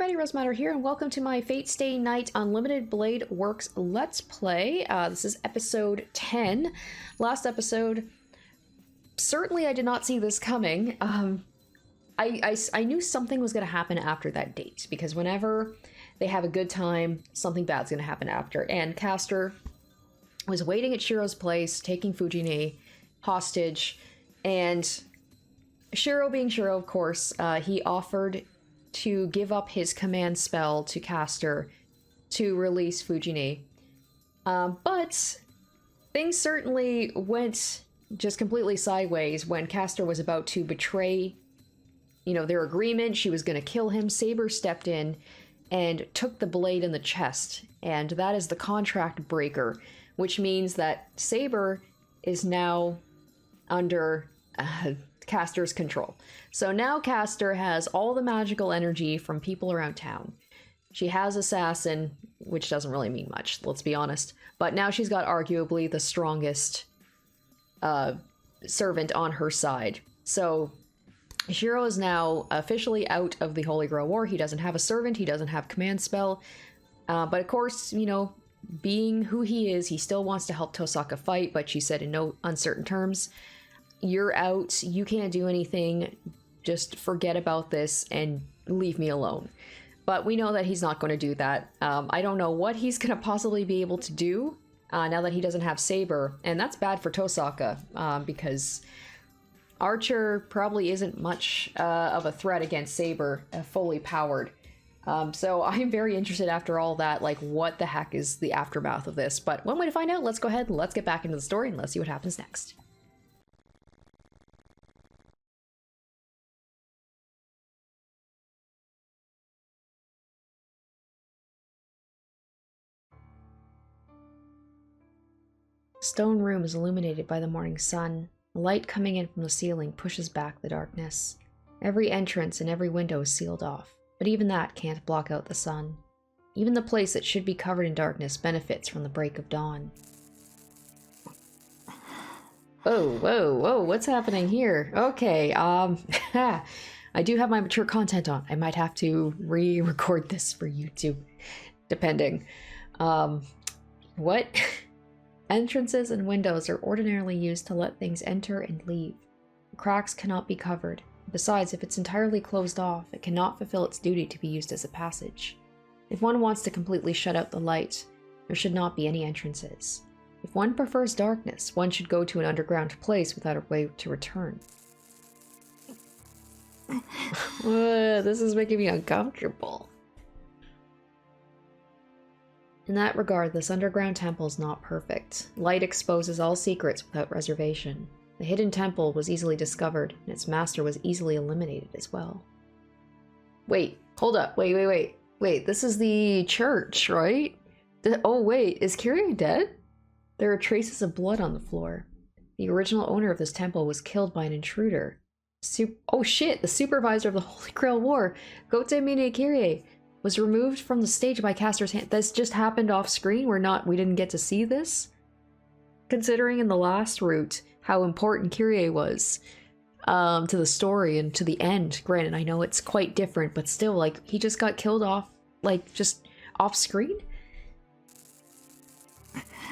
everybody, Rosematter here, and welcome to my Fate Stay Night Unlimited Blade Works Let's Play. This is episode 10. Last episode, certainly I did not see this coming. I knew something was going to happen after that date, because whenever they have a good time, something bad's going to happen after. And Castor was waiting at Shiro's place, taking Fujine hostage, and Shiro, being Shiro, of course, he offered to give up his command spell to Castor to release Fujine. But things certainly went just completely sideways when Castor was about to betray, their agreement. She was going to kill him. Saber stepped in and took the blade in the chest, and that is the contract breaker, which means that Saber is now under Castor's control. So now Castor has all the magical energy from people around town. She has Assassin, which doesn't really mean much, let's be honest. But now she's got arguably the strongest servant on her side. So Shiro is now officially out of the Holy Grail War. He doesn't have a servant, he doesn't have command spell. But of course, being who he is, he still wants to help Tosaka fight, but she said in no uncertain terms, "You're out, you can't do anything, just forget about this and leave me alone." But we know that he's not going to do that. I don't know what he's going to possibly be able to do now that he doesn't have Saber, and that's bad for Tosaka, because Archer probably isn't much of a threat against Saber, fully powered. So I'm very interested after all that, like, what the heck is the aftermath of this? But one way to find out, let's go ahead and let's get back into the story and let's see what happens next. The stone room is illuminated by the morning sun. The light coming in from the ceiling pushes back the darkness. Every entrance and every window is sealed off, but even that can't block out the sun. Even the place that should be covered in darkness benefits from the break of dawn. Oh, whoa, what's happening here? Okay, I do have my mature content on. I might have to re-record this for YouTube, depending. What? Entrances and windows are ordinarily used to let things enter and leave. The cracks cannot be covered. Besides, if it's entirely closed off, it cannot fulfill its duty to be used as a passage. If one wants to completely shut out the light, there should not be any entrances. If one prefers darkness, one should go to an underground place without a way to return. This is making me uncomfortable. In that regard, this underground temple is not perfect. Light exposes all secrets without reservation. The hidden temple was easily discovered, and its master was easily eliminated as well. Wait, hold up, wait, this is the church, right? Oh wait, is Kirie dead? There are traces of blood on the floor. The original owner of this temple was killed by an intruder. Oh shit, the supervisor of the Holy Grail War, Gotemine Kirie, was removed from the stage by Castor's hand. This just happened off screen? We didn't get to see this? Considering in the last route how important Kirie was to the story and to the end. Granted, I know it's quite different, but still, like, he just got killed off, like, just off screen?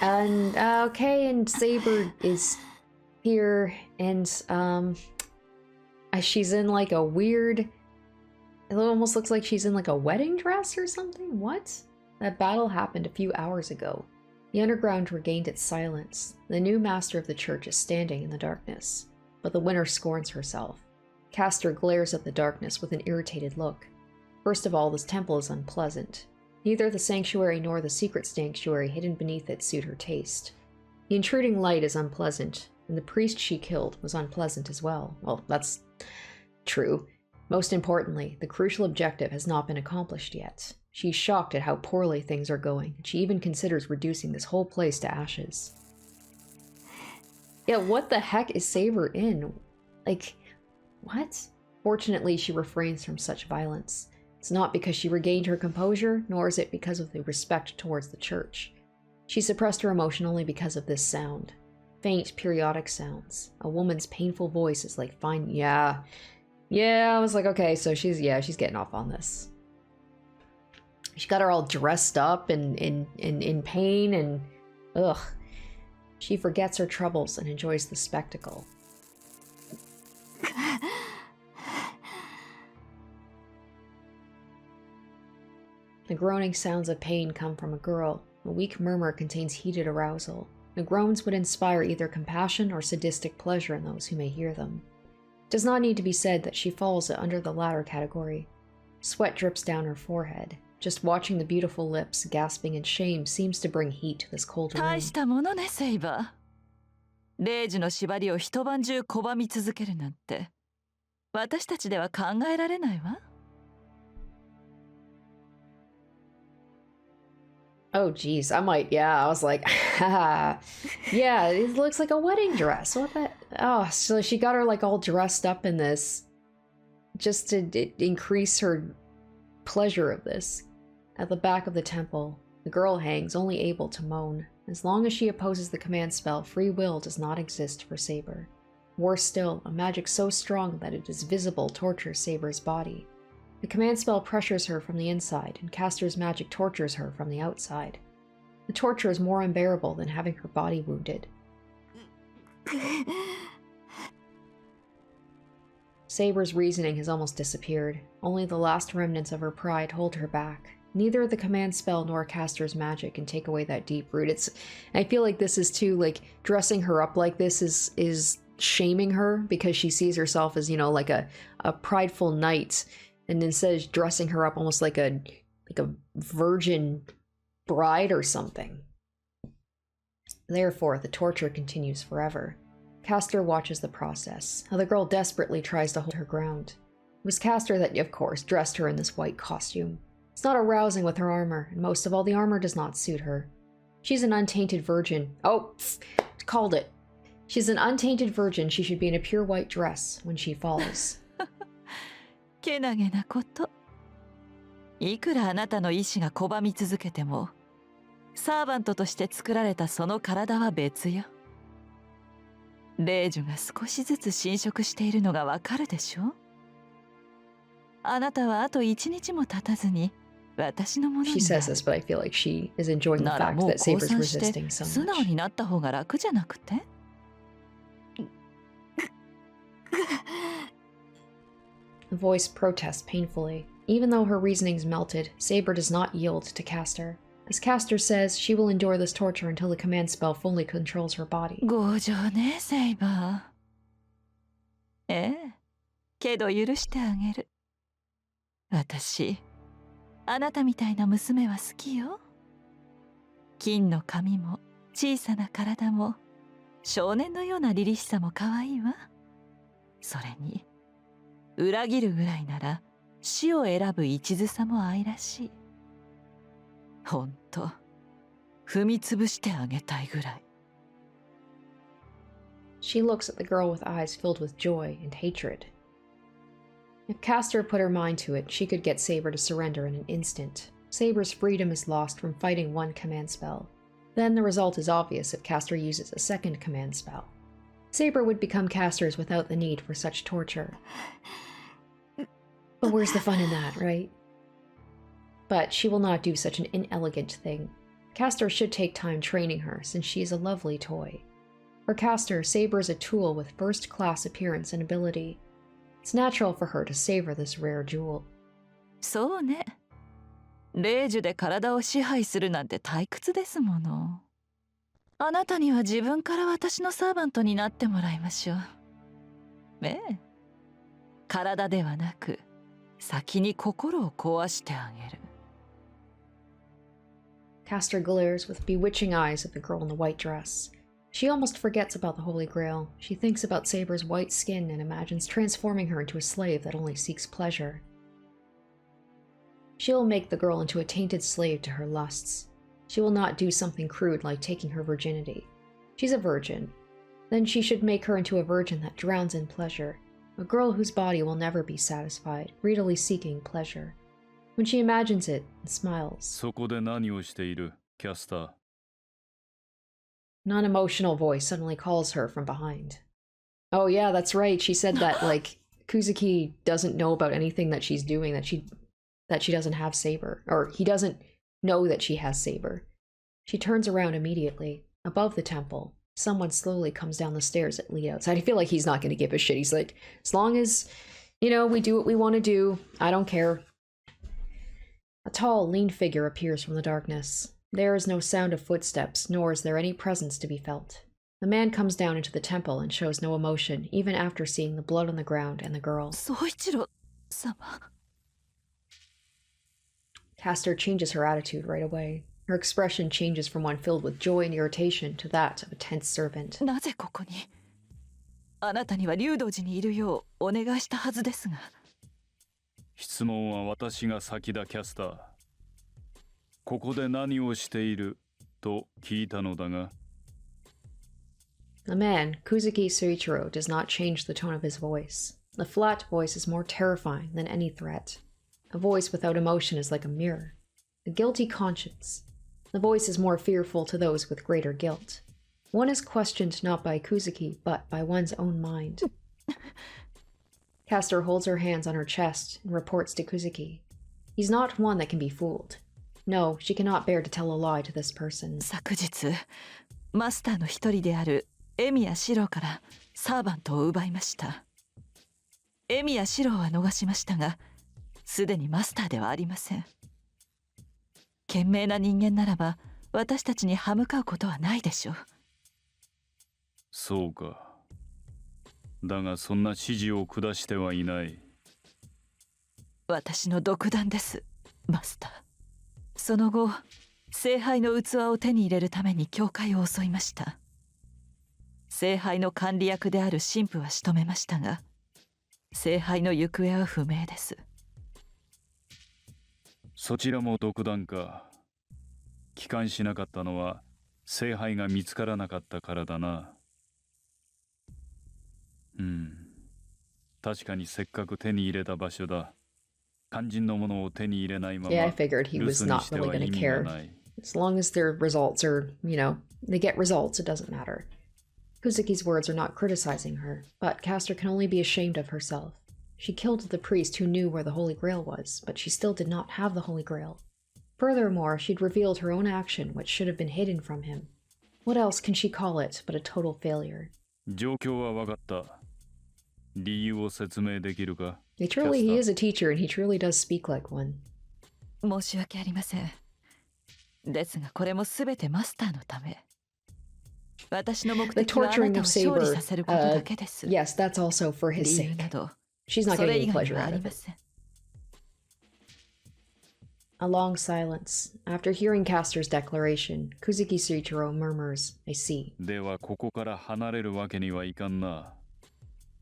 And, okay, and Saber is here, and, she's in, like, a weird... It almost looks like she's in, like, a wedding dress or something? What? That battle happened a few hours ago. The underground regained its silence. The new master of the church is standing in the darkness, but the winner scorns herself. Castor glares at the darkness with an irritated look. First of all, this temple is unpleasant. Neither the sanctuary nor the secret sanctuary hidden beneath it suit her taste. The intruding light is unpleasant, and the priest she killed was unpleasant as well. Well, that's true. Most importantly, the crucial objective has not been accomplished yet. She's shocked at how poorly things are going, and she even considers reducing this whole place to ashes. Yeah, what the heck is Saber in? Like, what? Fortunately, she refrains from such violence. It's not because she regained her composure, nor is it because of the respect towards the church. She suppressed her emotion only because of this sound. Faint, periodic sounds. A woman's painful voice is like, fine, yeah, I was like, okay, so she's getting off on this. She got her all dressed up and in pain, and ugh. She forgets her troubles and enjoys the spectacle. The groaning sounds of pain come from a girl. A weak murmur contains heated arousal. The groans would inspire either compassion or sadistic pleasure in those who may hear them. It does not need to be said that she falls under the latter category. Sweat drips down her forehead. Just watching the beautiful lips gasping in shame seems to bring heat to this cold room. 大したものね、セイバー。レイジの縛りを一晩中拒み続けるなんて、私たちでは考えられないわ。Oh geez, I was like, haha. Yeah, it looks like a wedding dress. What the? Oh, so she got her like all dressed up in this just to increase her pleasure of this. At the back of the temple, the girl hangs, only able to moan. As long as she opposes the command spell, free will does not exist for Saber. Worse still, a magic so strong that it is visible tortures Saber's body. The command spell pressures her from the inside, and Caster's magic tortures her from the outside. The torture is more unbearable than having her body wounded. Saber's reasoning has almost disappeared. Only the last remnants of her pride hold her back. Neither the command spell nor Caster's magic can take away that deep root. I feel like this is too, like, dressing her up like this is shaming her because she sees herself as, you know, like a prideful knight. And instead of dressing her up almost like a virgin bride or something. Therefore, the torture continues forever. Caster watches the process, how the girl desperately tries to hold her ground. It was Caster that, of course, dressed her in this white costume. It's not arousing with her armor, and most of all, the armor does not suit her. She's an untainted virgin. Oh, called it. She's an untainted virgin. She should be in a pure white dress when she falls. けなげなこと。いくらあなたの意志が拒み続けても、サーバントとして作られたその体は別よ。霊樹が少しずつ侵食しているのがわかるでしょ。あなたはあと一日も経たずに私のものになる。She says this, but I feel like she is enjoying the fact that Saber's resisting so much. 素直になった方が楽じゃなくて。The voice protests painfully. Even though her reasonings melted, Saber does not yield to Caster. As Caster says, she will endure this torture until the command spell fully controls her body. 強情ね、セイバー。ええ、けど許してあげる。私、あなたみたいな娘は好きよ。金の髪も小さな体も少年のような凛々しさも可愛いわ。それに裏切るぐらいなら死を選ぶ一途さも愛らしい。ほんと踏みつぶしてあげたいぐらい。She looks at the girl with eyes filled with joy and hatred. If Caster put her mind to it, she could get Saber to surrender in an instant. Saber's freedom is lost from fighting one command spell. Then the result is obvious if Caster uses a second command spell. Saber would become Caster's without the need for such torture. But where's the fun in that, right? But she will not do such an inelegant thing. Caster should take time training her, since she is a lovely toy. For Caster, Saber is a tool with first-class appearance and ability. It's natural for her to savor this rare jewel. そうね。霊樹で体を支配するなんて退屈ですもの。あなたには自分から私のサーバントになってもらいましょう。ええ。体ではなく、先に心を壊してあげる。Caster glares with bewitching eyes at the girl in the white dress. She almost forgets about the Holy Grail. She thinks about Saber's white skin and imagines transforming her into a slave that only seeks pleasure. She'll make the girl into a tainted slave to her lusts. She will not do something crude like taking her virginity. She's a virgin. Then she should make her into a virgin that drowns in pleasure, a girl whose body will never be satisfied, greedily seeking pleasure. When she imagines it and smiles. そこで何をしている、キャスター。An unemotional voice suddenly calls her from behind. Oh yeah, that's right. She said that, like, Kusuki doesn't know about anything that she's doing, that she that she doesn't have Saber, or he doesn't know that she has Saber. She turns around immediately. Above the temple, someone slowly comes down the stairs that lead outside. I feel like he's not going to give a shit. He's like, as long as, you know, we do what we want to do, I don't care. A tall, lean figure appears from the darkness. There is no sound of footsteps, nor is there any presence to be felt. The man comes down into the temple and shows no emotion, even after seeing the blood on the ground and the girl. Soichiro-sama. Castor changes her attitude right away. Her expression changes from one filled with joy and irritation to that of a tense servant. なぜここに？あなたには竜道寺にいるようお願いしたはずですが。質問は私が先だ、キャスター。ここで何をしていると聞いたのだが。The man, Kusuki Soichiro, does not change the tone of his voice. The flat voice is more terrifying than any threat. A voice without emotion is like a mirror. A guilty conscience. The voice is more fearful to those with greater guilt. One is questioned not by Kusuki, but by one's own mind. Castor holds her hands on her chest and reports to Kusuki. He's not one that can be fooled. No, she cannot bear to tell a lie to this person. 昨日、マスターの一人であるエミやシロからサーバントを奪いました。エミやシロは逃しましたが、すでにマスターではありません。賢明な人間ならば、私たちに歯向かうことはないでしょう。そうか。だがそんな指示を下してはいない。私の独断です、マスター。その後、聖杯の器を手に入れるために教会を襲いました。聖杯の管理役である神父は仕留めましたが、聖杯の行方は不明です。そちらも独断か。帰還しなかったのは聖杯が見つからなかったからだな。確かにせっかく手に入れた場所だ。肝心のものを手に入れないまま、Yeah, I figured he 留 was 守に not しては really 意 going to 味が care. ない。As long as their results are, you know, they get results, it doesn't matter. Kuzuki's words are not criticizing her, but Castor can only be ashamed of herself. She killed the priest who knew where the Holy Grail was, but she still did not have the Holy Grail. Furthermore, she'd revealed her own action, which should have been hidden from him. What else can she call it but a total failure? 状況は分かった。理由を説明できるか？ He is a teacher, and he truly does speak like one. 申し訳ありません。ですがこれもすべてマスターのため。私の目 The 的はあな torturing たを of 勝利 Saber, させることだけです。 yes, that's also for his 理由 sake. など、 She's not それ getting 以 any 外 pleasure はあ out り of ま it. せん。A long silence. After hearing Castor's declaration, Kuzuki Suichiro murmurs, I see. ではここから離れるわけにはいかんな。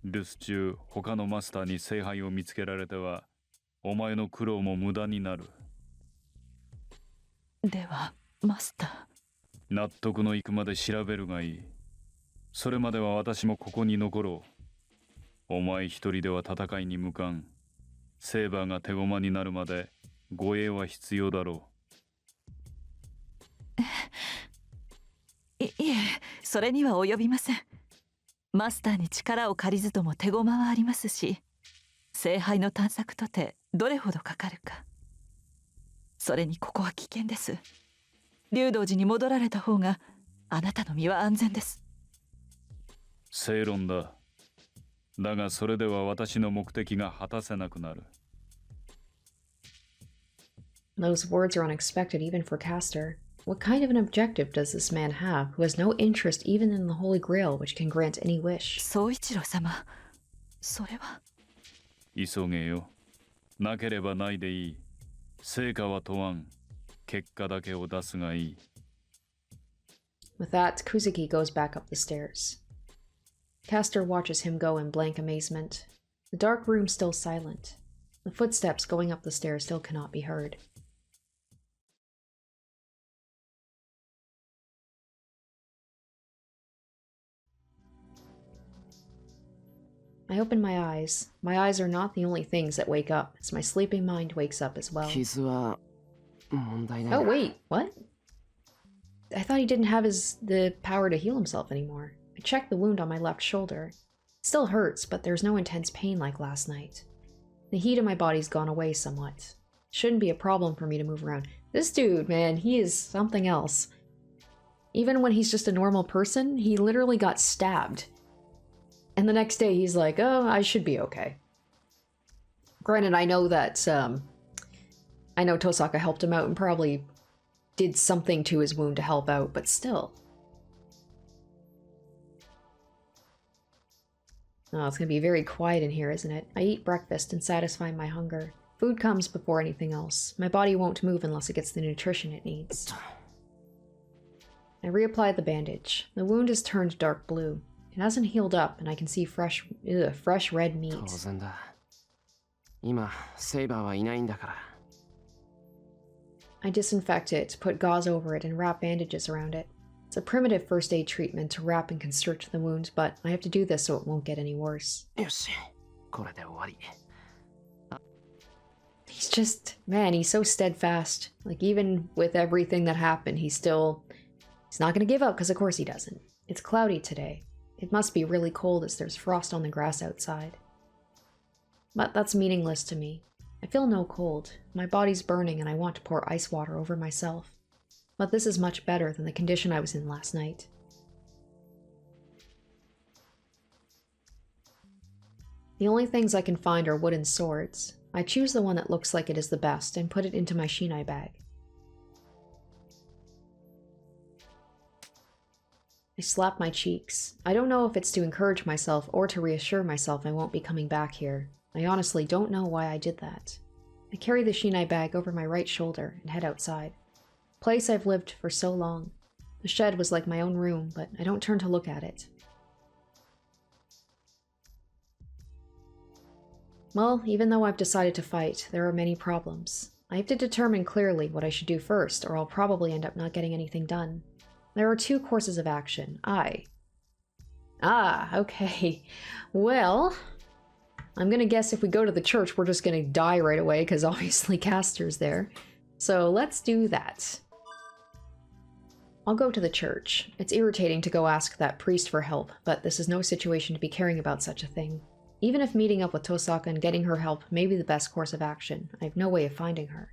留守中、他のマスターに聖杯を見つけられては、お前の苦労も無駄になる。では、マスター。納得のいくまで調べるがいい。それまでは私もここに残ろう。お前一人では戦いに向かん。セーバーが手駒になるまで護衛は必要だろう。いえ、それには及びません。マスターに力を借りずとも手駒はありますし、聖杯の探索とてどれほどかかるか。それにここは危険です。竜道寺に戻られた方があなたの身は安全です。正論だ。だがそれでは私の目的が果たせなくなる。Those words are unexpected even for Castor. What kind of an objective does this man have who has no interest even in the Holy Grail which can grant any wish? 宗一郎様、それは。急げよ。なければないでいい。成果は問わん。結果だけを出すがいい。With that, Kuzuki goes back up the stairs. Castor watches him go in blank amazement. The dark room still silent. The footsteps going up the stairs still cannot be heard. I open my eyes. My eyes are not the only things that wake up, as my sleeping mind wakes up as well. Oh wait, what? I thought he didn't have the power to heal himself anymore. I checked the wound on my left shoulder. It still hurts, but there's no intense pain like last night. The heat of my body's gone away somewhat. Shouldn't be a problem for me to move around. This dude, man, he is something else. Even when he's just a normal person, he literally got stabbed. And the next day he's like, oh, I should be okay. Granted, I know that, I know Tosaka helped him out and probably did something to his wound to help out, but still. Oh, it's gonna be very quiet in here, isn't it? I eat breakfast and satisfy my hunger. Food comes before anything else. My body won't move unless it gets the nutrition it needs. I reapply the bandage. The wound has turned dark blue. It hasn't healed up, and I can see fresh red meat. I disinfect it, put gauze over it, and wrap bandages around it. It's a primitive first aid treatment to wrap and constrict the wound, but I have to do this so it won't get any worse. He's just, man, he's so steadfast. Like, even with everything that happened, he's not gonna give up, because of course he doesn't. It's cloudy today. It must be really cold as there's frost on the grass outside. But that's meaningless to me. I feel no cold. My body's burning and I want to pour ice water over myself. But this is much better than the condition I was in last night. The only things I can find are wooden swords. I choose the one that looks like it is the best and put it into my shinai bag. I slap my cheeks. I don't know if it's to encourage myself or to reassure myself I won't be coming back here. I honestly don't know why I did that. I carry the shinai bag over my right shoulder and head outside. Place I've lived for so long. The shed was like my own room, but I don't turn to look at it. Well, even though I've decided to fight, there are many problems. I have to determine clearly what I should do first, or I'll probably end up not getting anything done. There are two courses of action. Okay. Well, I'm gonna guess if we go to the church, we're just gonna die right away, because obviously Castor's there. So let's do that. I'll go to the church. It's irritating to go ask that priest for help, but this is no situation to be caring about such a thing. Even if meeting up with Tosaka and getting her help may be the best course of action, I have no way of finding her.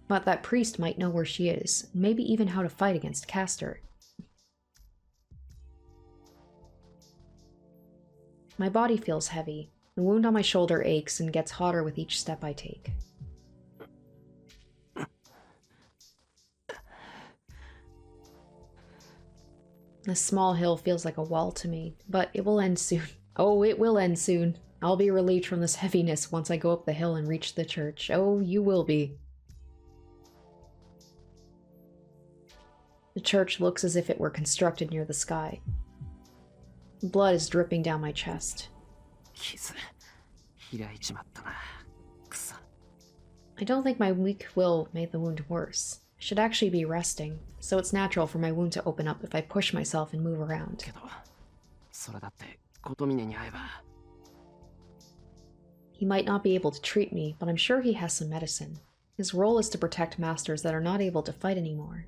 But that priest might know where she is, and maybe even how to fight against Castor. My body feels heavy. The wound on my shoulder aches and gets hotter with each step I take. This small hill feels like a wall to me, but it will end soon. Oh, it will end soon. I'll be relieved from this heaviness once I go up the hill and reach the church. Oh, you will be. The church looks as if it were constructed near the sky. Blood is dripping down my chest. I don't think my weak will made the wound worse. I should actually be resting, so it's natural for my wound to open up if I push myself and move around. He might not be able to treat me, but I'm sure he has some medicine. His role is to protect masters that are not able to fight anymore.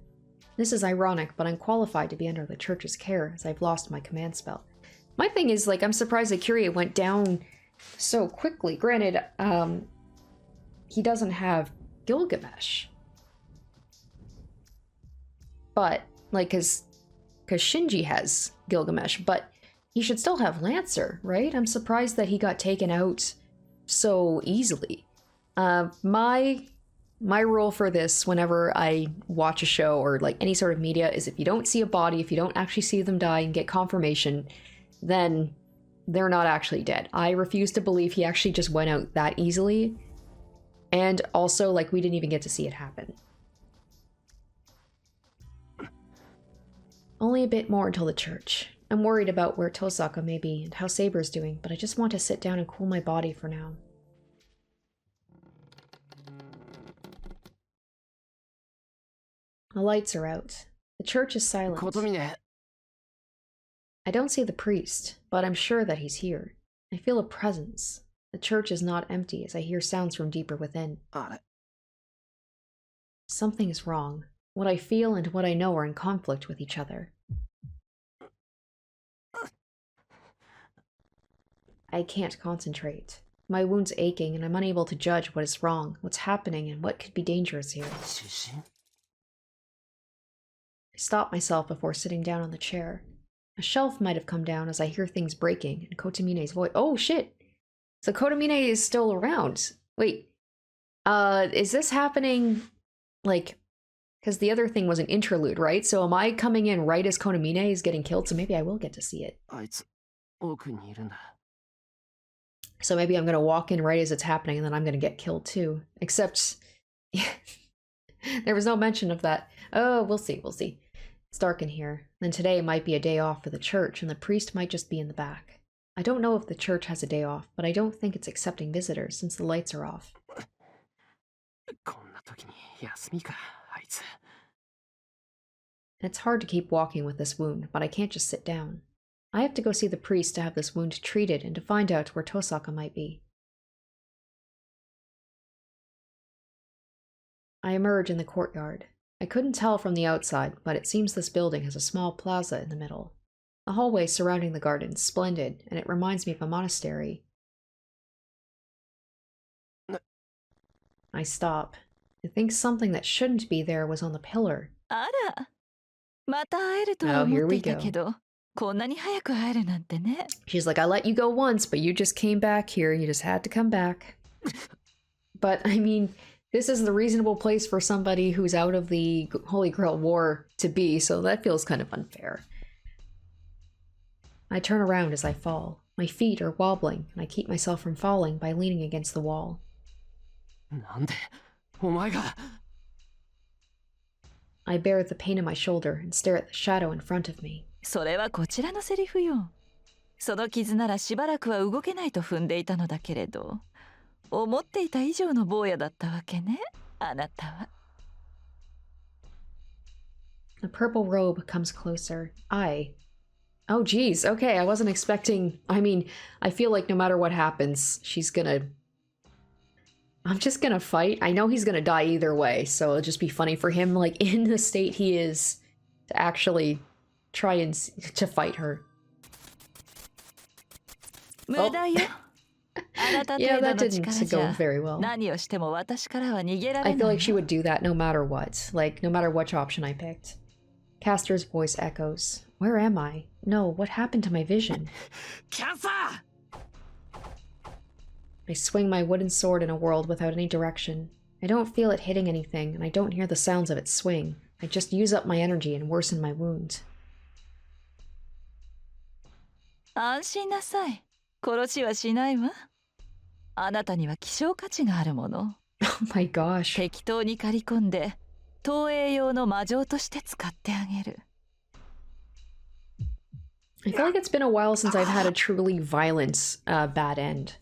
This is ironic, but I'm qualified to be under the church's care as I've lost my command spell. My thing is, like, I'm surprised that Kyrie went down so quickly. Granted, he doesn't have Gilgamesh. But, like, because Shinji has Gilgamesh, but he should still have Lancer, right? I'm surprised that he got taken out so easily. My rule for this whenever I watch a show or like any sort of media is if you don't see a body, if you don't actually see them die and get confirmation, then they're not actually dead. I refuse to believe he actually just went out that easily. And also, like, we didn't even get to see it happen. Only a bit more until the church. I'm worried about where Tosaka may be and how Saber's doing, but I just want to sit down and cool my body for now. The lights are out. The church is silent. I don't see the priest, but I'm sure that he's here. I feel a presence. The church is not empty as I hear sounds from deeper within. Something is wrong. What I feel and what I know are in conflict with each other. I can't concentrate. My wound's aching, and I'm unable to judge what is wrong, what's happening, and what could be dangerous here. I stop myself before sitting down on the chair. A shelf might have come down as I hear things breaking, and Kotamine's voice— oh shit! So Kotamine is still around. Wait, is this happening, like, because the other thing was an interlude, right? So am I coming in right as Kotamine is getting killed? So maybe I will get to see it. So maybe I'm going to walk in right as it's happening, and then I'm going to get killed too. Except, there was no mention of that. Oh, we'll see, we'll see. It's dark in here. And today might be a day off for the church, and the priest might just be in the back. I don't know if the church has a day off, but I don't think it's accepting visitors since the lights are off. It's hard to keep walking with this wound, but I can't just sit down. I have to go see the priest to have this wound treated and to find out where Tosaka might be. I emerge in the courtyard. I couldn't tell from the outside, but it seems this building has a small plaza in the middle. The hallway surrounding the garden is splendid, and it reminds me of a monastery. I stop. I think something that shouldn't be there was on the pillar. Oh, here we go. She's like, I let you go once, but you just came back here. You just had to come back. But, I mean, this is the reasonable place for somebody who's out of the Holy Grail War to be, so that feels kind of unfair. I turn around as I fall. My feet are wobbling, and I keep myself from falling by leaning against the wall. I bear the pain in my shoulder and stare at the shadow in front of me. それはこちらのセリフよ。その傷ならしばらくは動けないと踏んでいたのだけれど、思っていた以上の坊やだったわけね、あなたは。The purple robe comes closer. Oh geez, okay, I wasn't expecting— I mean, I feel like no matter what happens, I'm just gonna fight. I know he's gonna die either way, so it'll just be funny for him, like, in the state he is, to actually try and to fight her. Oh. Yeah, that didn't go very well. I feel like she would do that no matter what. Like, no matter which option I picked. Castor's voice echoes. Where am I? No, what happened to my vision? Cancer! I swing my wooden sword in a world without any direction. I don't feel it hitting anything, and I don't hear the sounds of it swing. I just use up my energy and worsen my wound. 安心なさい。殺しはしないわ。あなたには希少価値があるもの。Oh my gosh. 適当に刈り込んで、投影用の魔杖として使ってあげる。I feel like it's been a while since I've had a truly violent, bad end.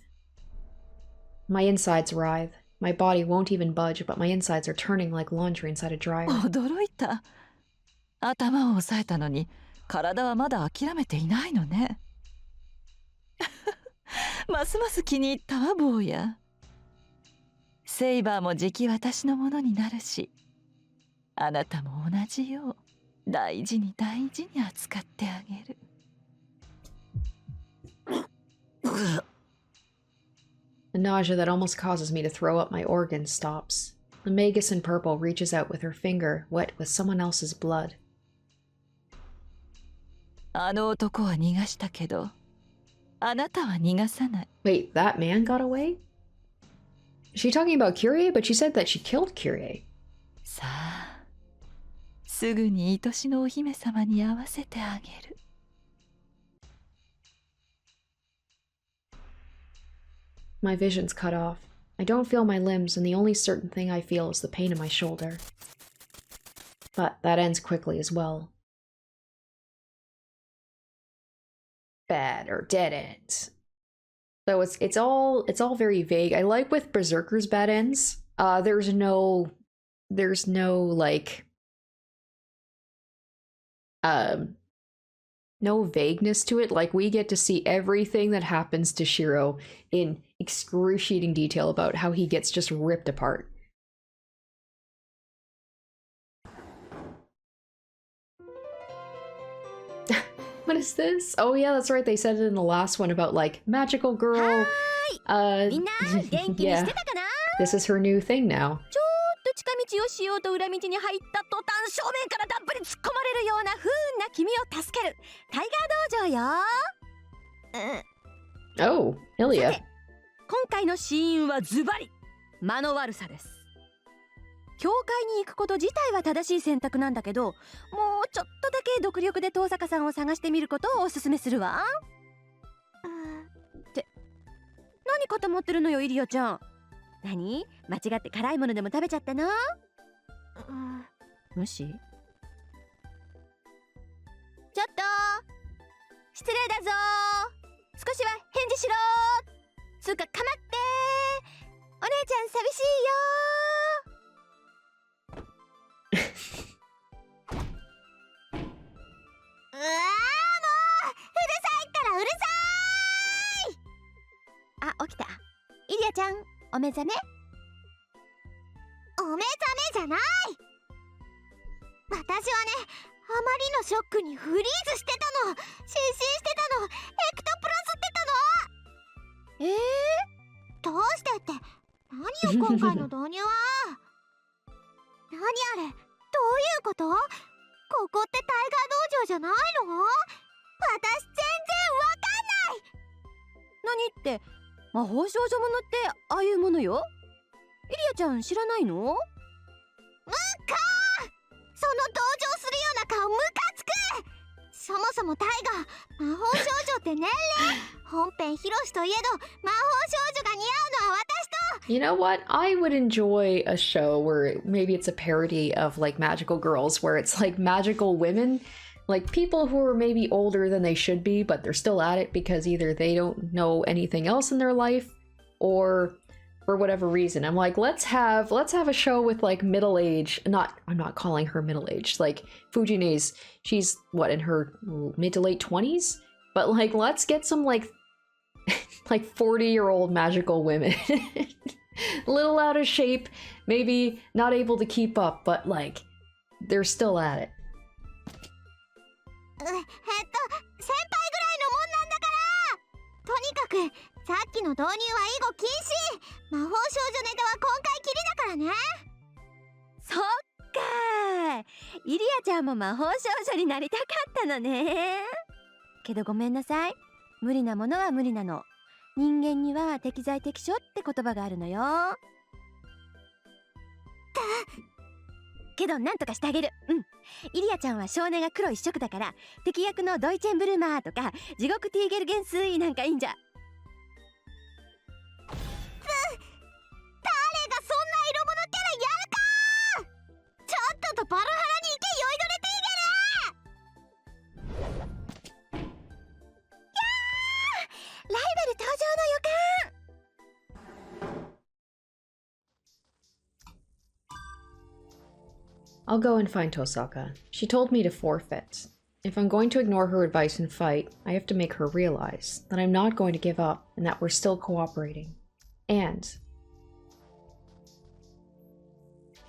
My insides writhe. My body won't even budge, but my insides are turning like laundry inside a dryer. 驚いた。頭を押さえたのに、体はまだ諦めていないのね。ますます気に入ったわ、坊や。セイバーもじき私のものになるし、あなたも同じよう大事に大事に扱ってあげる。The nausea that almost causes me to throw up my organs stops. The Magus in purple reaches out with her finger, wet with someone else's blood. あの男は逃がしたけど、あなたは逃がさない。Wait, that man got away? Is she talking about Kyrie? But she said that she killed Kyrie. さあ、すぐに愛しのお姫様に会わせてあげる。My vision's cut off. I don't feel my limbs, and the only certain thing I feel is the pain in my shoulder. But that ends quickly as well. Bad or dead end. So it's all very vague. I like with Berserker's bad ends. There's no like no vagueness to it. Like, we get to see everything that happens to Shiro in excruciating detail about how he gets just ripped apart. What is this? Oh yeah, that's right, they said it in the last one about, like, magical girl Uh, みんな元気にしてたかな this is her new thing now. ちょっと近道をしようと裏道に入った途端正面からたっぷり突っ込まれるような不運な君を助けるタイガー道場よ。Oh, Ilya. さて今回の死因はズバリ間の悪さです。教会に行くこと自体は正しい選択なんだけど、もうちょっとだけ独力で遠坂さんを探してみることをおすすめするわ。って何固まってるのよイリアちゃん。何間違って辛いものでも食べちゃったの？無視？ちょっと失礼だぞ。少しは返事しろ。つうかかまって。お姉ちゃん寂しいよ。うわーもううるさいったらうるさい。あ、起きた。イリアちゃんお目覚め？お目覚めじゃない。私はね、あまりのショックにフリーズしてたの。失神してたの。エクトプラスってたの。どうしてって何よ今回の導入は。何あれ、どういうこと？ここってタイガー道場じゃないの？私全然わかんない。何って魔法少女ものってああいうものよ。イリアちゃん知らないの？むかー、その同情するような顔ムカつく。そもそもタイガー魔法少女って年齢本編ヒロシといえど魔法少女が似合うのは私と。 You know what? I would enjoy a show where maybe it's a parody of like magical girls, where it's like magical women, like people who are maybe older than they should be, but they're still at it because either they don't know anything else in their life or for whatever reason. I'm like, let's have a show with like middle age. I'm not calling her middle aged. Like Fujine's, she's what, in her mid to late 20s? But like, let's get some like 40-year-old magical women. A little out of shape, maybe not able to keep up, but like they're still at it. 先輩ぐらいのもんなんだから。とにかくさっきの導入は以後禁止。魔法少女ネタは今回きりだからね。そっかー、イリアちゃんも魔法少女になりたかったのね。けどごめんなさい、無理なものは無理なの。人間には適材適所って言葉があるのよ。けどなんとかしてあげる。イリアちゃんは少年が黒一色だから敵役のドイチェンブルマーとか地獄ティーゲルゲンスイなんかいいんじゃ。誰がそんな色物キャラやるか。ちょっとバルハラに行け酔いどれティーゲル。やー、ライバル登場の予感。I'll go and find Tosaka. She told me to forfeit. If I'm going to ignore her advice and fight, I have to make her realize that I'm not going to give up and that we're still cooperating. And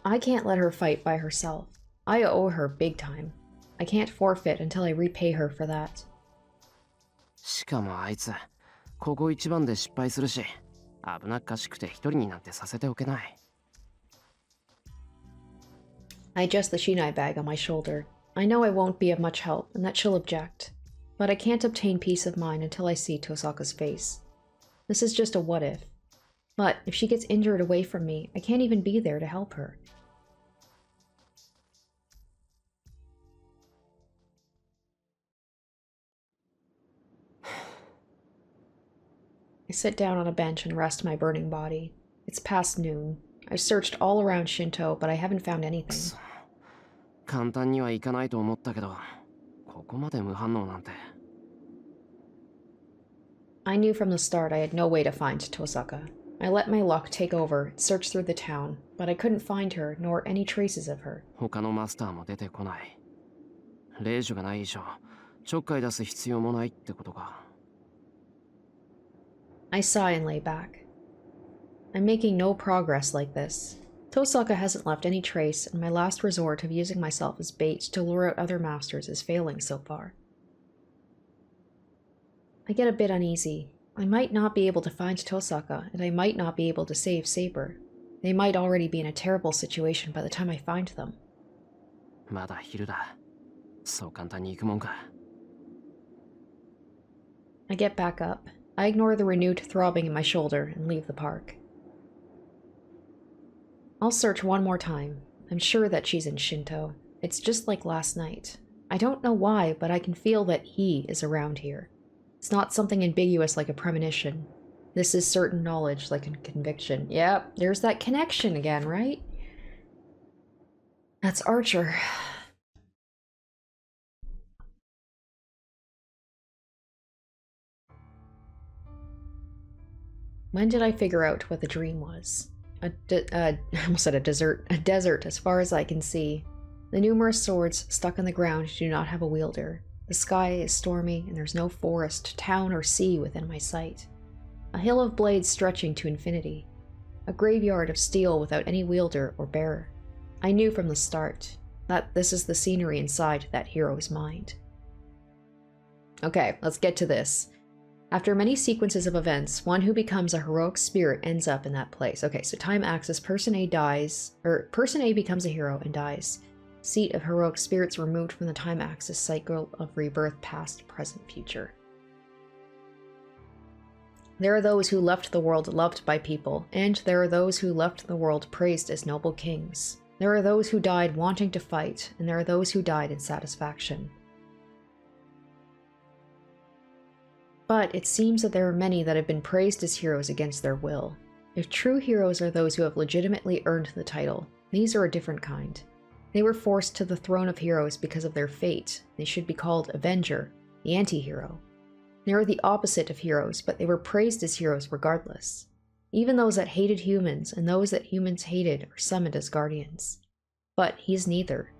I can't let her fight by herself. I owe her big time. I can't forfeit until I repay her for that. しかもあいつ、ここ一番で失敗するし、危なっかしくて一人になんてさせておけない。I adjust the shinai bag on my shoulder. I know I won't be of much help and that she'll object. But I can't obtain peace of mind until I see Tosaka's face. This is just a what if. But if she gets injured away from me, I can't even be there to help her. I sit down on a bench and rest my burning body. It's past noon. I've searched all around Shinto, but I haven't found anything. 簡単にはいかないと思ったけど、ここまで無反応なんて。I knew from the start I had no way to find Tosaka. I let my luck take over, searched through the town, but I couldn't find her, nor any traces of her. 他のマスターも出てこない。令状がない以上、ちょっかい出す必要もないってことか。I sigh and lay back. I'm making no progress like this. Tosaka hasn't left any trace, and my last resort of using myself as bait to lure out other masters is failing so far. I get a bit uneasy. I might not be able to find Tosaka, and I might not be able to save Saber. They might already be in a terrible situation by the time I find them. まだ昼だ。そう簡単に行くもんか。I get back up. I ignore the renewed throbbing in my shoulder and leave the park. I'll search one more time. I'm sure that she's in Shinto. It's just like last night. I don't know why, but I can feel that he is around here. It's not something ambiguous like a premonition. This is certain knowledge like a conviction. Yep, there's that connection again, right? That's Archer. When did I figure out what the dream was? I almost said a desert as far as I can see. The numerous swords stuck on the ground do not have a wielder. The sky is stormy, and there's no forest, town, or sea within my sight. A hill of blades stretching to infinity. A graveyard of steel without any wielder or bearer. I knew from the start that this is the scenery inside that hero's mind. Okay, let's get to this. After many sequences of events, one who becomes a heroic spirit ends up in that place. Okay, so time axis, person A dies, or person A becomes a hero and dies. Seat of heroic spirits removed from the time axis, cycle of rebirth, past, present, future. There are those who left the world loved by people, and there are those who left the world praised as noble kings. There are those who died wanting to fight, and there are those who died in satisfaction. But it seems that there are many that have been praised as heroes against their will. If true heroes are those who have legitimately earned the title, these are a different kind. They were forced to the throne of heroes because of their fate. They should be called Avenger, the anti-hero. They were the opposite of heroes, but they were praised as heroes regardless. Even those that hated humans and those that humans hated are summoned as guardians. But he's neither.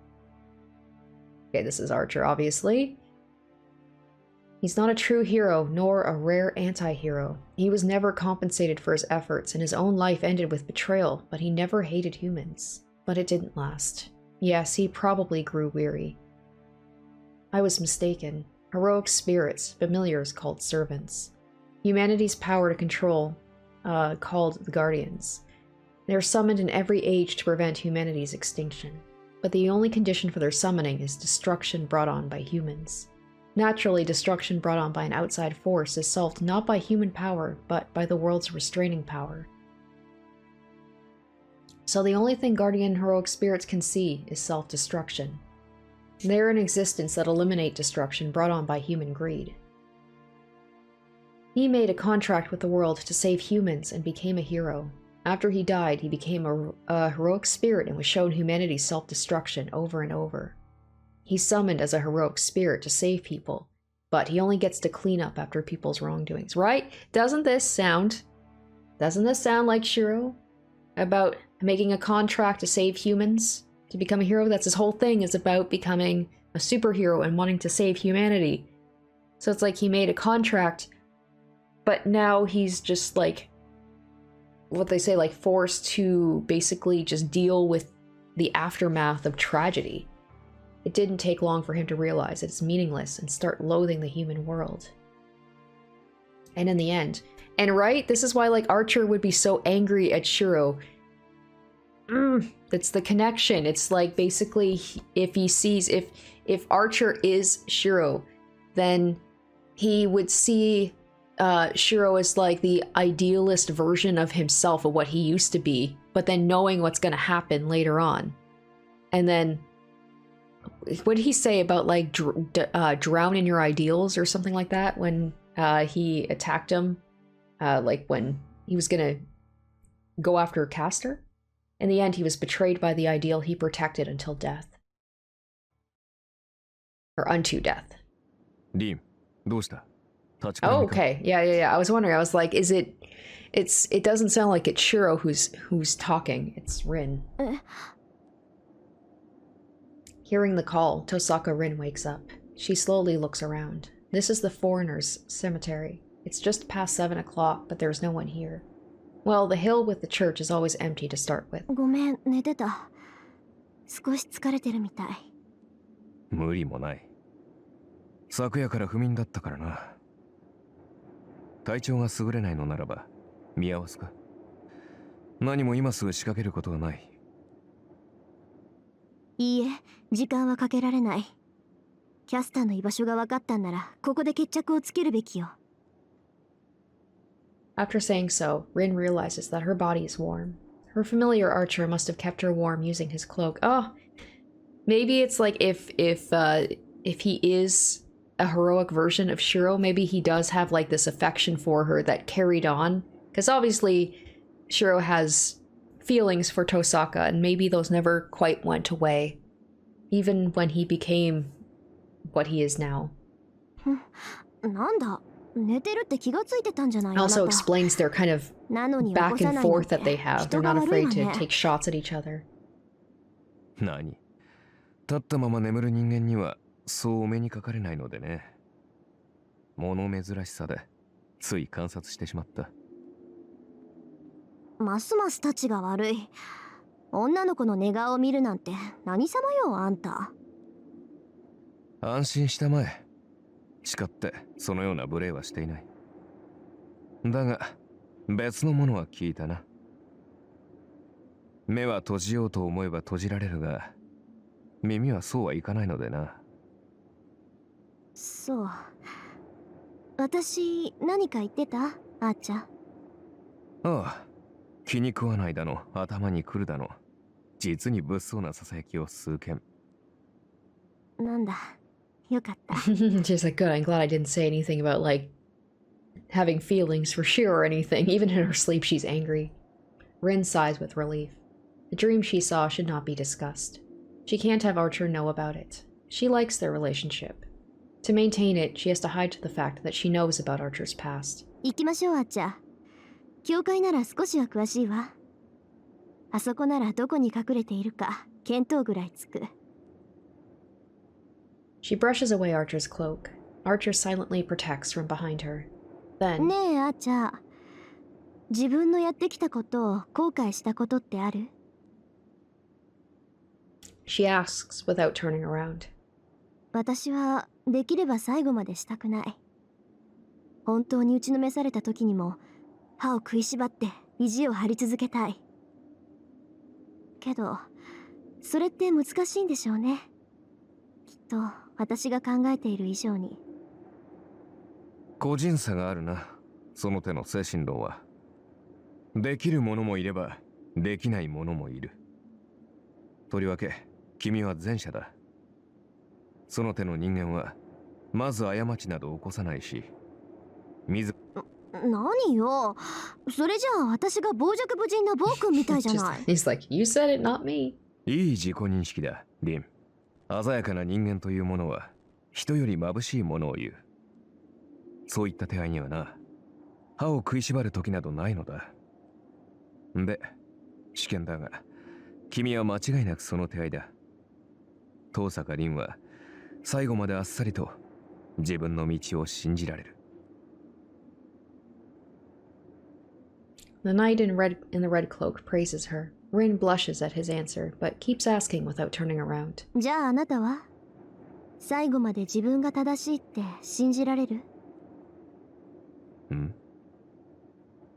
Okay, this is Archer, obviously. He's not a true hero, nor a rare anti-hero. He was never compensated for his efforts, and his own life ended with betrayal, but he never hated humans. But it didn't last. Yes, he probably grew weary. I was mistaken. Heroic spirits, familiars called servants. Humanity's power to control, called the guardians. They are summoned in every age to prevent humanity's extinction. But the only condition for their summoning is destruction brought on by humans. Naturally, destruction brought on by an outside force is solved not by human power, but by the world's restraining power. So the only thing guardian heroic spirits can see is self-destruction. They are an existence that eliminate destruction brought on by human greed. He made a contract with the world to save humans and became a hero. After he died, he became a heroic spirit and was shown humanity's self-destruction over and over. He's summoned as a heroic spirit to save people, but he only gets to clean up after people's wrongdoings, right? Doesn't this sound like Shiro? About making a contract to save humans? To become a hero? That's his whole thing, is about becoming a superhero and wanting to save humanity. So it's like he made a contract, but now he's just like, what they say, like forced to basically just deal with the aftermath of tragedy. It didn't take long for him to realize it's meaningless and start loathing the human world. And in the end, and right, this is why like Archer would be so angry at Shiro. It's the connection. It's like basically if he sees, if Archer is Shiro, then he would see Shiro as like the idealist version of himself, of what he used to be, but then knowing what's going to happen later on. And then what did he say about like drown in your ideals or something like that when he attacked him, like when he was gonna go after Castor? In the end, he was betrayed by the ideal he protected until death. Or unto death. Rin, どうした? Oh, okay. Yeah. I was wondering. I was like, it doesn't sound like it's Shiro who's talking. It's Rin. Hearing the call, Tosaka Rin wakes up. She slowly looks around. This is the foreigners' cemetery. It's just past 7 o'clock, but there's no one here. Well, the hill with the church is always empty to start with. ごめん、寝てた。少し疲れてるみたい。無理もない。昨夜から不眠だったからな。体調が優れないのならば見合わすか。何も今すぐ仕掛けることはない。いいえ、時間はかけられない。キャスターの居場所が分かったんならここで決着をつけるべきよ。 After saying so, Rin realizes that her body is warm. Her familiar Archer must have kept her warm using his cloak. Oh, maybe it's like if he is a heroic version of Shiro, maybe he does have like this affection for her that carried on. Because obviously, Shiro has feelings for Tosaka, and maybe those never quite went away, even when he became what he is now. なんだ、寝てるって気がついてたんじゃない It あなた。 also explains their kind of なのに起 back こさ and ないなん forth て that they have. 人 They're が not 悪い afraid わ to ね。 take shots at each other. 何？立ったまま眠る人間にはそうお目にかかれないのでね。物珍しさでつい観察してしまった。ますますたちが悪い。女の子の寝顔を見るなんて何様よあんた。安心したまえ。誓ってそのような無礼はしていない。だが別のものは聞いたな。目は閉じようと思えば閉じられるが、耳はそうはいかないのでな。そう。私何か言ってた？あーちゃん。ああ、気に食わないだの、頭にくるだの、実に物騒なささやきを数件。なんだ、よかった。 She's like, good, I'm glad I didn't say anything about, like, having feelings for Shiro or anything. Even in her sleep, she's angry. Rin sighs with relief. The dream she saw should not be discussed. She can't have Archer know about it. She likes their relationship. To maintain it, she has to hide the fact that she knows about Archer's past. 行きましょう、あっちゃん。教会なら少しは詳しいわ。あそこならどこに隠れているか見当ぐらいつく。 She brushes away Archer's cloak. Archer silently protects from behind her. Then, ねえ、あっちゃん。自分のやってきたことを後悔したことってある？ she asks without turning around. 私はできれば最後までしたくない。本当に打ちのめされた時にも歯を食いしばって意地を張り続けたい。けどそれって難しいんでしょうね。きっと私が考えている以上に。個人差があるな、その手の精神論は。できる者もいればできない者もいる。とりわけ君は前者だ。その手の人間はまず過ちなど起こさないし、何よ、それじゃあ私が傍若無人な暴君みたいじゃない。 He's like, you said it, not me. いい自己認識だ、リン。鮮やかな人間というものは人より眩しいものを言う。そういった手合いにはな、歯を食いしばる時などないのだ。で、試験だが、君は間違いなくその手合いだ。遠坂凛は最後まであっさりと自分の道を信じられる。The knight in the red cloak praises her. Rin blushes at his answer, but keeps asking without turning around. じゃああなたは最後まで自分が正しいって信じられる？ん？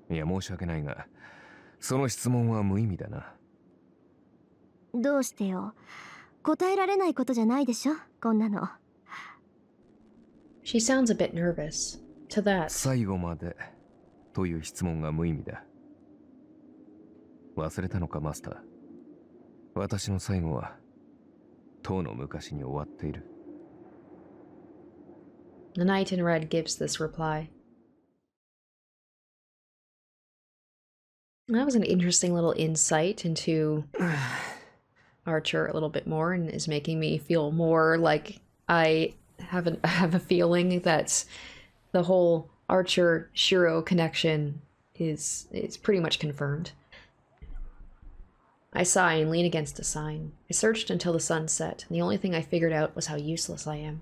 いや、申し訳ないが、その質問は無意味だな。どうしてよ。答えられないことじゃないでしょ、こんなの。 She sounds a bit nervous. To that, 最後までという質問が無意味だ。忘れたのか、マスター。私の最後はとうの昔に終わっている。 the knight in red gives this reply. That was an interesting little insight into Archer a little bit more, and is making me feel more like I have a feeling that the whole Archer Shiro connection is pretty much confirmed. I sigh and lean against a sign. I searched until the sun set, and the only thing I figured out was how useless I am.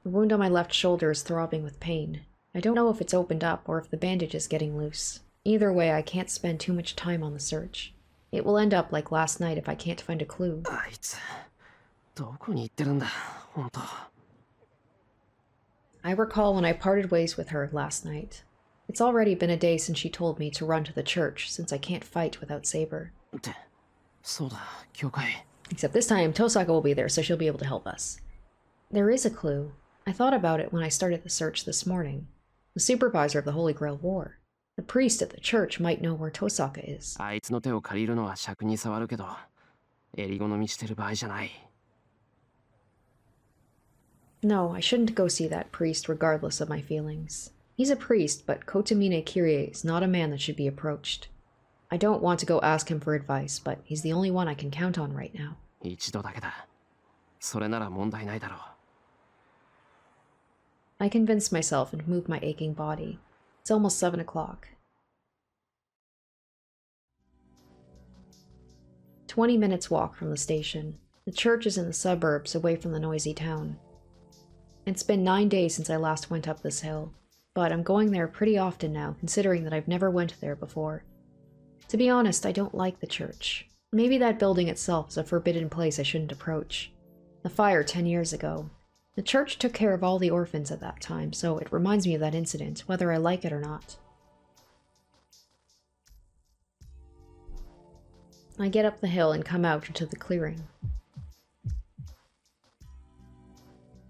The wound on my left shoulder is throbbing with pain. I don't know if it's opened up or if the bandage is getting loose. Either way, I can't spend too much time on the search. It will end up like last night if I can't find a clue. あいつどこに行ってるんだ、本当。I recall when I parted ways with her last night. It's already been a day since she told me to run to the church, since I can't fight without Saber. そうだ、教会。 Except this time, Tosaka will be there, so she'll be able to help us. There is a clue. I thought about it when I started the search this morning. The supervisor of the Holy Grail War. The priest at the church might know where Tosaka is. あいつの手を借りるのは尺に触るけど、襟好みしてる場合じゃない。 No, I shouldn't go see that priest regardless of my feelings. He's a priest, but Kotomine Kyrie is not a man that should be approached. I don't want to go ask him for advice, but he's the only one I can count on right now. 一度だけだ。それなら問題ないだろう。 I convince myself and move my aching body. It's almost 7 o'clock. 20 minutes walk from the station. The church is in the suburbs, away from the noisy town. It's been 9 days since I last went up this hill, but I'm going there pretty often now, considering that I've never went there before. To be honest, I don't like the church. Maybe that building itself is a forbidden place I shouldn't approach. The fire 10 years ago. The church took care of all the orphans at that time, so it reminds me of that incident, whether I like it or not. I get up the hill and come out into the clearing.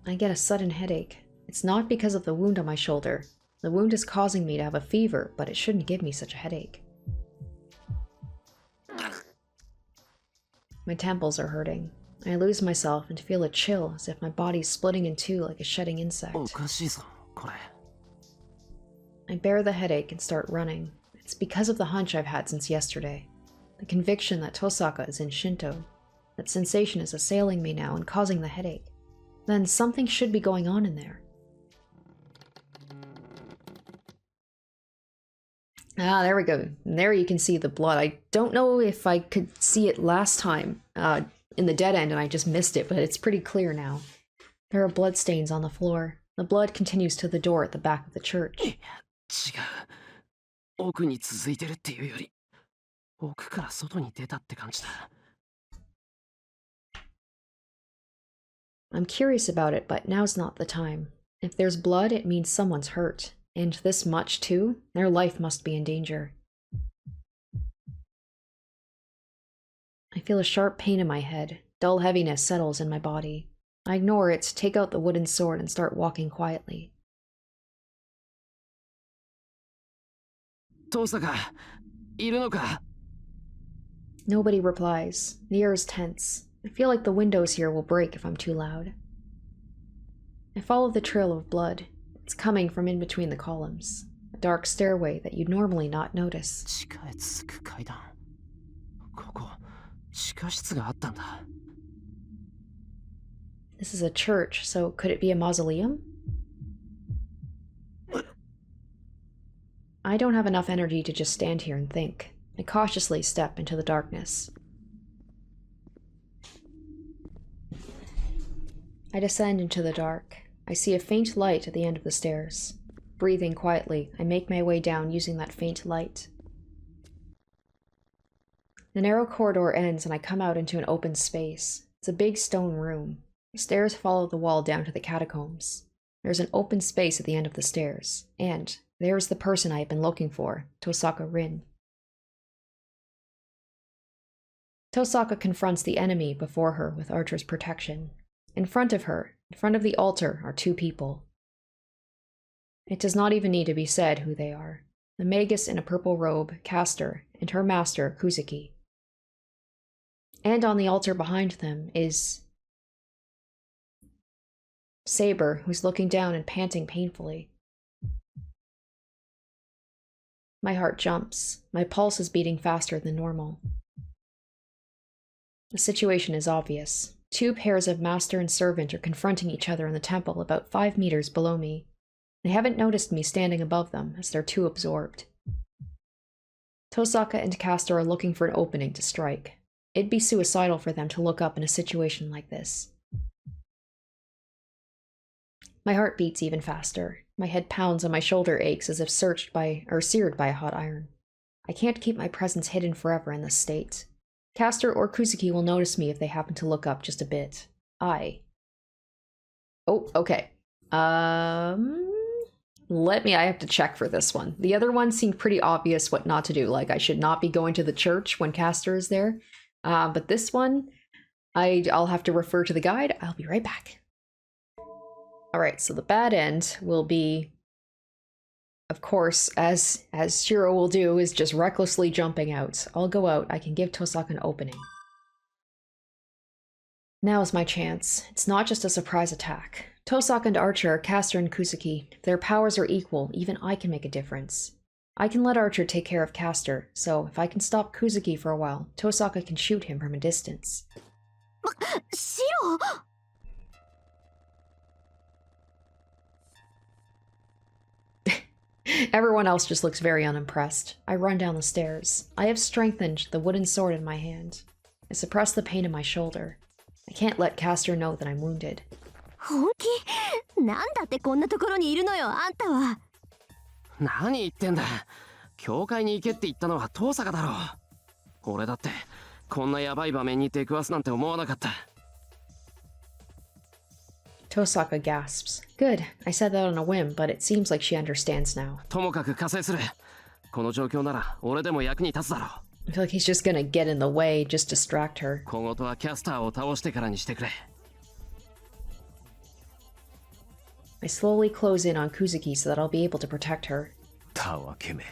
I get a sudden headache. It's not because of the wound on my shoulder. The wound is causing me to have a fever, but it shouldn't give me such a headache. My temples are hurting. I lose myself and feel a chill, as if my body's splitting in two like a shedding insect. おかしいぞ、これ。 I bear the headache and start running. It's because of the hunch I've had since yesterday. The conviction that Tosaka is in Shinto. That sensation is assailing me now and causing the headache. Then something should be going on in there. Ah, there we go. And there you can see the blood. I don't know if I could see it last time in the dead end and I just missed it, but it's pretty clear now. There are blood stains on the floor. The blood continues to the door at the back of the church. 違う。奥に続いてるっていうより、奥から外に出たって感じだ。 I'm curious about it, but now's not the time. If there's blood, it means someone's hurt. And this much, too? Their life must be in danger. I feel a sharp pain in my head. Dull heaviness settles in my body. I ignore it, take out the wooden sword, and start walking quietly. 遠坂、いるのか? Nobody replies. The air is tense. I feel like the windows here will break if I'm too loud. I follow the trail of blood. It's coming from in between the columns. A dark stairway that you'd normally not notice. 地下へ続く階段。ここ、地下室があったんだ。 This is a church, so could it be a mausoleum? I don't have enough energy to just stand here and think. I cautiously step into the darkness. I descend into the dark. I see a faint light at the end of the stairs. Breathing quietly, I make my way down using that faint light. The narrow corridor ends and I come out into an open space. It's a big stone room. The stairs follow the wall down to the catacombs. There's an open space at the end of the stairs, and there's the person I have been looking for, Tosaka Rin. Tosaka confronts the enemy before her with Archer's protection. In front of her, in front of the altar, are two people. It does not even need to be said who they are. The magus in a purple robe, Castor, and her master, Kusuki. And on the altar behind them is Saber, who's looking down and panting painfully. My heart jumps. My pulse is beating faster than normal. The situation is obvious. Two pairs of master and servant are confronting each other in the temple about 5 meters below me. They haven't noticed me standing above them, as they're too absorbed. Tosaka and Castor are looking for an opening to strike. It'd be suicidal for them to look up in a situation like this. My heart beats even faster. My head pounds and my shoulder aches as if seared by a hot iron. I can't keep my presence hidden forever in this state. Castor or Kusuki will notice me if they happen to look up just a bit. Oh, okay. I have to check for this one. The other one seemed pretty obvious what not to do. Like, I should not be going to the church when Castor is there. But this one, I'll have to refer to the guide. I'll be right back. Alright, so the bad end will be, of course, as Shiro will do, is just recklessly jumping out. I'll go out. I can give Tosaka an opening. Now is my chance. It's not just a surprise attack. Tosaka and Archer are Castor and Kusuki. If their powers are equal, even I can make a difference. I can let Archer take care of Castor, so if I can stop Kusuki for a while, Tosaka can shoot him from a distance. Shiro! Everyone else just looks very unimpressed. I run down the stairs. I have strengthened the wooden sword in my hand. I suppress the pain in my shoulder. I can't let Castor know that I'm wounded. 本気なんだってこんなところにいるのよ、あんたは。何言ってんだ。教会に行けって言ったのは遠坂だろう。俺だってこんなヤバい場面に出くわすなんて思わなかった。Tosaka gasps. Good. I said that on a whim, but it seems like she understands now. ともかく加勢する。この状況なら俺でも役に立つだろう。I feel like he's just gonna get in the way, just distract her. 小言はキャスターを倒してからにしてくれ。I slowly close in on Kusuki so that I'll be able to protect her. たわけめ。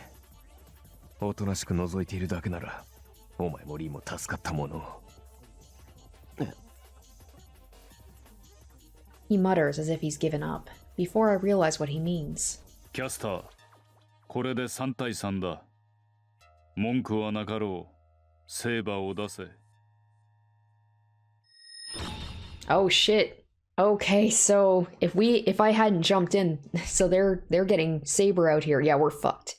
おとなしく覗いているだけなら、お前もリーも助かったものを。He mutters as if he's given up, before I realize what he means. キャスター、これで3対3だ。文句はなかろう。セーバーを出せ。Oh shit. Okay, so if I hadn't jumped in, so they're getting Saber out here. Yeah, we're fucked.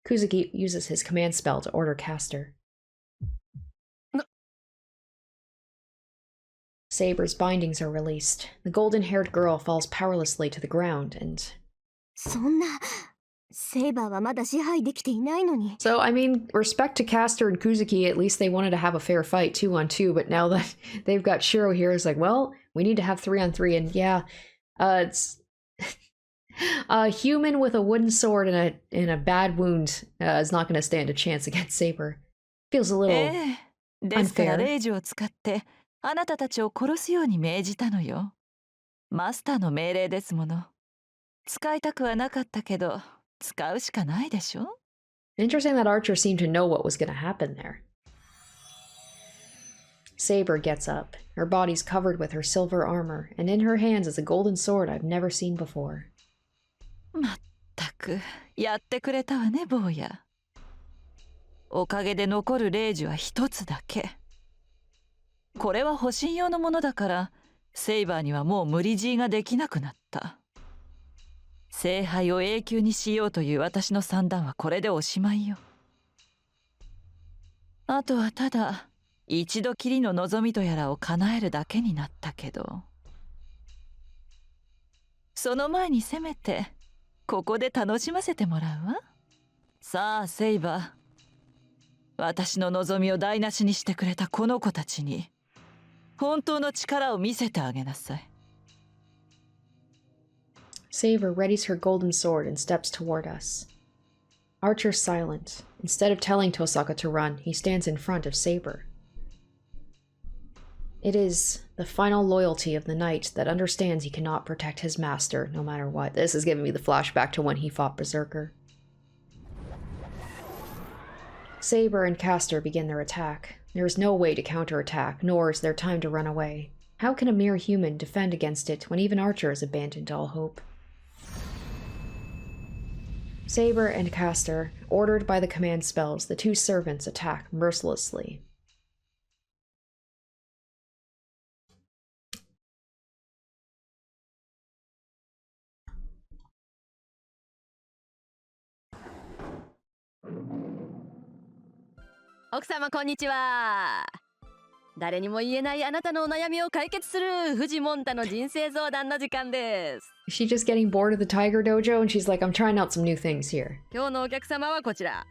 Kusuki uses his command spell to order Castor. Saber's bindings are released. The golden-haired girl falls powerlessly to the ground and... そんな、セイバーはまだ支配できていないのに。 So, I mean, respect to Castor and Kusuki, at least they wanted to have a fair fight 2-on-2, but now that they've got Shiro here, it's like, well, we need to have 3-on-3, and yeah, it's... a human with a wooden sword and a bad wound is not going to stand a chance against Saber. Feels a little ですから unfair. レイジを使ってあなたたちを殺すように命じたのよ。マスターの命令ですもの。使いたくはなかったけど、使うしかないでしょ。Interesting that Archer seemed to know what was going to happen there. Saber gets up. Her body's covered with her silver armor, and in her hands is a golden sword I've never seen before. まったく、やってくれたわね、坊や。おかげで残るレイジは一つだけ。これは保身用のものだから、セイバーにはもう無理強いができなくなった。聖杯を永久にしようという私の算段はこれでおしまいよ。あとはただ、一度きりの望みとやらを叶えるだけになったけど。その前にせめて、ここで楽しませてもらうわ。さあ、セイバー。私の望みを台無しにしてくれたこの子たちに、本当の力を見せてあげなさい。Saber readies her golden sword and steps toward us. Archer's silent. Instead of telling Tosaka to run, he stands in front of Saber. It is the final loyalty of the knight that understands he cannot protect his master no matter what. This is giving me the flashback to when he fought Berserker. Saber and Castor begin their attack. There is no way to counterattack, nor is there time to run away. How can a mere human defend against it when even Archer has abandoned all hope? Saber and Castor, ordered by the command spells, the two servants attack mercilessly. Okama, konnichiwa. 誰にも言えないあなたのお悩みを解決する藤モンタの人生相談の時間です。Is she just getting bored of the Tiger Dojo and she's like, I'm trying out some new things here. 今日のお客様はこちら。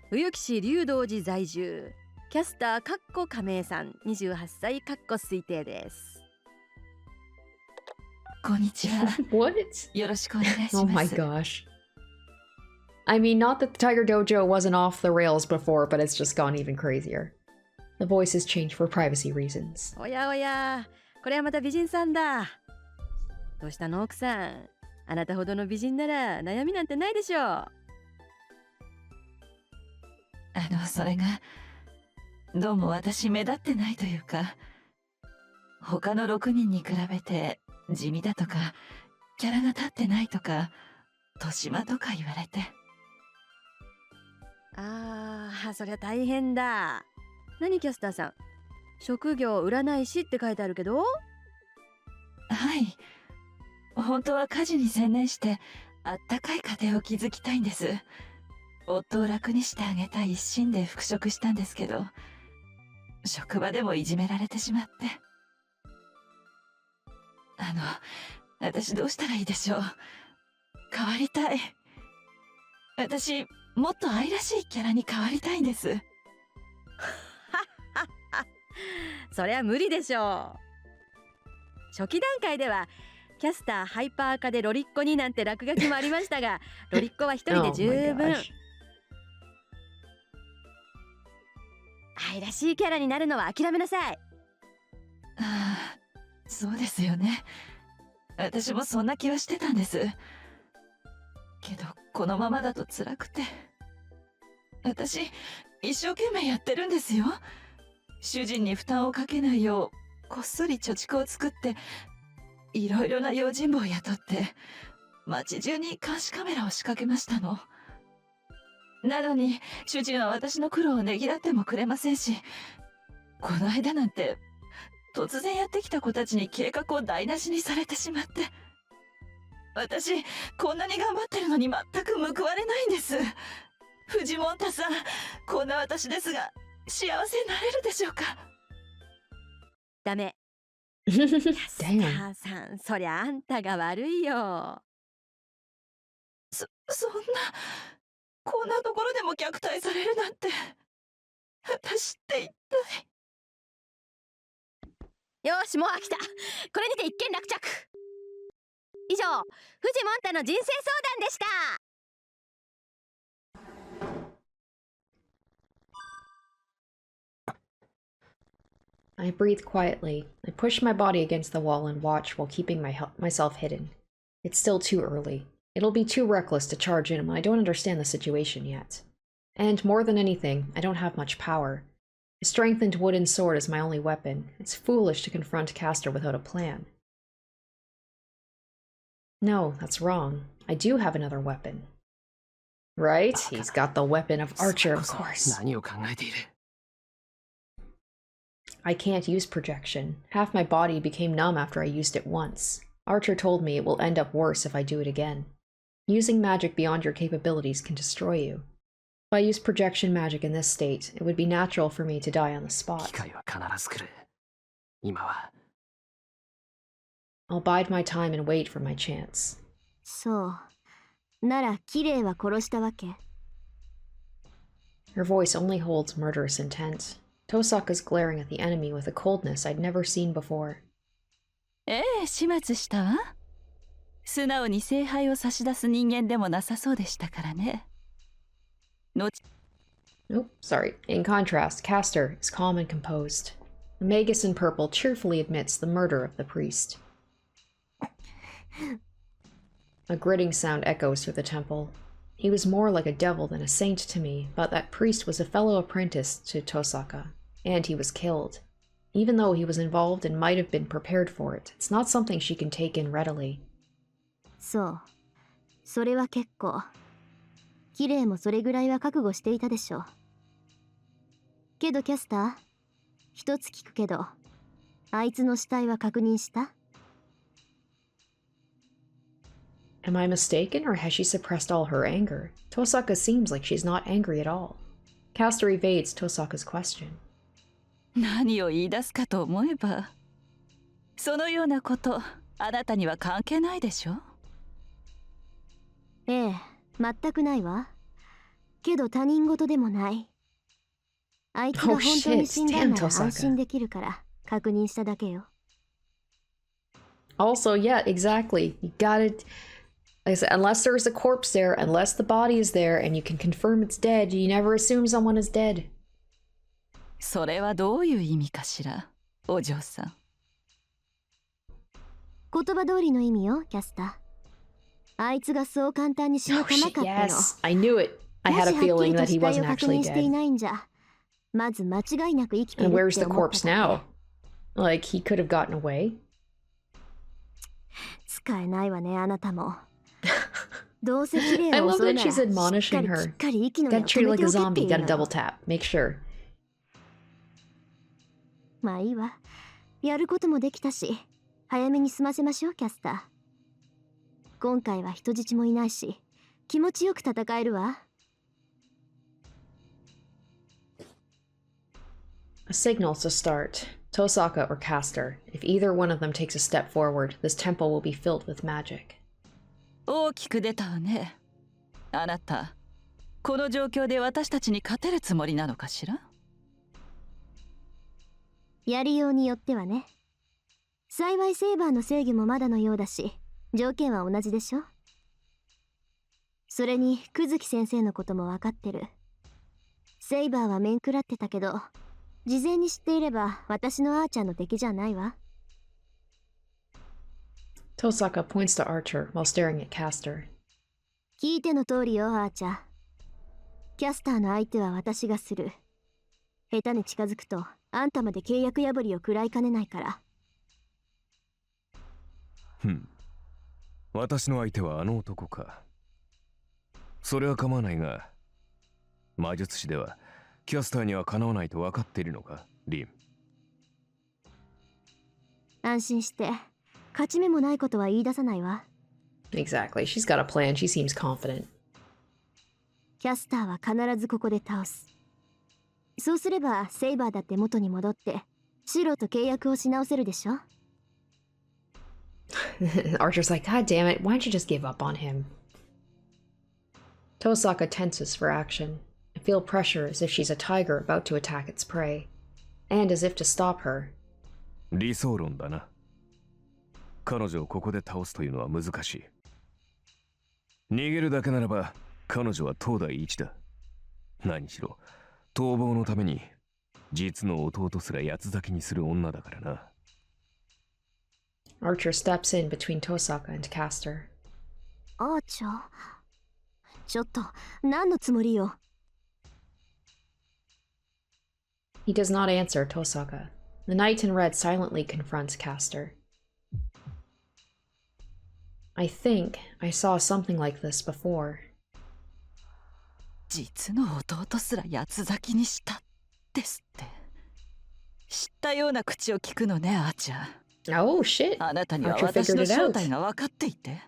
冬木市龍道寺在住。キャスター亀井さん、28歳推定です。こんにちは。What? よろしくお願いします。Oh my gosh. I mean, not that the Tiger Dojo wasn't off the rails before, but it's just gone even crazier. The voice has changed for privacy reasons. おやおや、これはまた美人さんだ。どうしたの奥さん。あなたほどの美人なら悩みなんてないでしょう。それがどうも私目立ってないというか、他の6人に比べて地味だとかキャラが立ってないとか年間とか言われて。そりゃ大変だ。何キャスターさん、職業占い師って書いてあるけど。はい、本当は家事に専念してあったかい家庭を築きたいんです。夫を楽にしてあげたい一心で復職したんですけど、職場でもいじめられてしまって。私どうしたらいいでしょう。変わりたい。私もっと愛らしいキャラに変わりたいんです。そりゃ無理でしょう。初期段階ではキャスターハイパー化でロリッコになんて落書きもありましたが、ロリッコは一人で十 Oh 分 my gosh. 愛らしいキャラになるのは諦めなさい。そうですよね。私もそんな気はしてたんです。けどこのままだと辛くて。私一生懸命やってるんですよ。主人に負担をかけないようこっそり貯蓄を作って、いろいろな用心棒を雇って街中に監視カメラを仕掛けましたの。なのに主人は私の苦労をねぎらってもくれませんし、この間なんて突然やってきた子たちに計画を台無しにされてしまって、私こんなに頑張ってるのに全く報われないんです。フジモンタさん、こんな私ですが幸せになれるでしょうか。ダメ。キャスタ Damn. ーさん、そりゃあんたが悪いよ。そんな、こんなところでも虐待されるなんて、私って一体。よし、もう飽きた。これにて一件落着。以上、フジモンタの人生相談でした。I breathe quietly. I push my body against the wall and watch while keeping myself hidden. It's still too early. It'll be too reckless to charge in when I don't understand the situation yet. And more than anything, I don't have much power. A strengthened wooden sword is my only weapon. It's foolish to confront Castor without a plan. No, that's wrong. I do have another weapon. Right? He's got the weapon of Archer, of course. 何を考えている。I can't use projection. Half my body became numb after I used it once. Archer told me it will end up worse if I do it again. Using magic beyond your capabilities can destroy you. If I use projection magic in this state, it would be natural for me to die on the 機 spot. 会は必ず来る。今は。I'll bide my time and wait for my chance. そう。なら綺麗は殺したわけ。Her voice only holds murderous intent. Tosaka's glaring at the enemy with a coldness I'd never seen before. 始末したわ。素直に聖杯を差し出す人間でもなさそうでしたからね。Nope, sorry. In contrast, Castor is calm and composed. The Magus in purple cheerfully admits the murder of the priest. A gritting sound echoes through the temple. He was more like a devil than a saint to me, but that priest was a fellow apprentice to Tosaka, and he was killed. Even though he was involved and might have been prepared for it, it's not something she can take in readily. そう。それは結構。綺麗もそれぐらいは覚悟していたでしょう。けどキャスター、一つ聞くけど、あいつの死体は確認した？ Am I mistaken, or has she suppressed all her anger? Tosaka seems like she's not angry at all. Castor evades Tosaka's question. 何を言い出すかと思えば、そのようなことあなたには関係ないでしょ。ええ、全くないわ。けど他人事でもない。あいつが本当に死んだんなら安心できるから確認しただけよ。Also, yeah, exactly. You gotta, like I said, unless there's a corpse there, unless the body is there and you can confirm it's dead, you never assume someone is dead. それはどういう意味かしら、お嬢さん。言葉通りの意味よ、キャスター。あいつがそう簡単に死ぬかなかったの。Yes, I knew it. I had a feeling that he wasn't actually もしはっきりと死体を確認してい dead. ないんじゃ、まず間違いなく生きてい And るっ where's て the 思った corpse だ now? け。Like, he could have gotten away. 使えないわね、あなたも。どうせ綺麗 I を love 襲う that なら she's しっか admonishing りき her. っかり息の根を Got 止 treated めて like a おけって zombie. いう Got a の double よ。 tap. Make sure. まあいいわ。やることもできたし、早めに済ませましょう、キャスター。今回は人質もいないし、気持ちよく戦えるわ。A signal to start. Tosaka or Caster. If either one of them takes a step forward, this temple will be filled with magic. 大きく出たわね。あなた、この状況で私たちに勝てるつもりなのかしら？やりようによってはね。幸いセイバーの制御もまだのようだし、条件は同じでしょ。それに、クズキ先生のことも分かってる。セイバーは面食らってたけど、事前に知っていれば私のアーチャーの敵じゃないわ。Tosaka points to Archer while staring at Caster. 聞いての通りよ、アーチャー。キャスターの相手は私がする。下手に近づくと、あんたまで契約破りを食らいかねないから。私の相手はあの男か。それは構わないが、魔術師ではキャスターにはかなわないと分かっているのか、リン。安心して、勝ち目もないことは言い出さないわ。Exactly. She's got a plan. She seems confident. キャスターは必ずここで倒す。そうすればセイバーだって元に戻ってシロと契約をし直せるでしょ。Archer's like, God damn it, why don't you just give up on him? Tosaka tenses for action. I feel pressure as if she's a tiger about to attack its prey. And as if to stop her. 理想論だな。彼女をここで倒すというのは難しい。逃げるだけならば彼女は当代一だ。何しろ逃亡のために実の弟すら八つ咲きにする女だからな。Archer steps in between Tosaka and Caster. アーチャー、ちょっと何のつもりよ。He does not answer Tosaka. The knight in red silently confronts Caster. I think I saw something like this before. 実の弟すら八つ咲きにしたですって。知ったような口を聞くのね、アーチャー。Oh shit! あなたには Archer 私 figured の it 正 out. 体が分かっていて。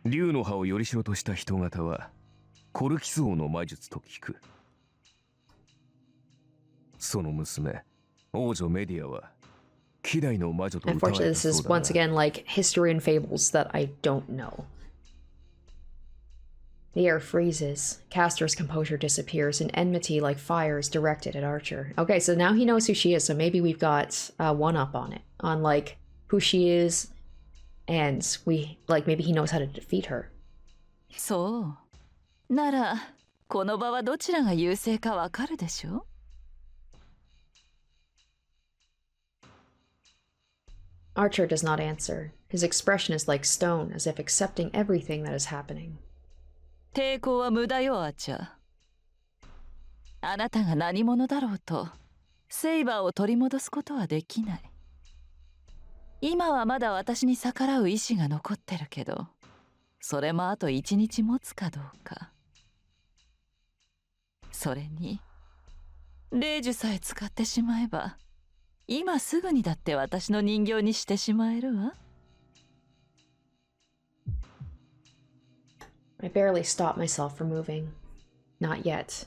竜の葉をよりしろとした人型はコルキス王の魔術と聞く。その娘、王女メディアは希代の魔女と歌わ Unfortunately, れた this そう is だが once again like history and fables that I don't know. The air freezes. Caster's composure disappears, and enmity like fire is directed at Archer. Okay, so now he knows who she is, so maybe we've got one up on it. On, like, who she is, and maybe he knows how to defeat her. そう。なら、この場はどちらが優勢かわかるでしょ？ Archer does not answer. His expression is like stone, as if accepting everything that is happening. 抵抗は無駄よ、アーチャー。あなたが何者だろうと、セイバーを取り戻すことはできない。今はまだ私に逆らう意志が残ってるけど、それもあと一日持つかどうか。それに、霊樹さえ使ってしまえば、今すぐにだって私の人形にしてしまえるわ。I barely stop myself from moving. Not yet.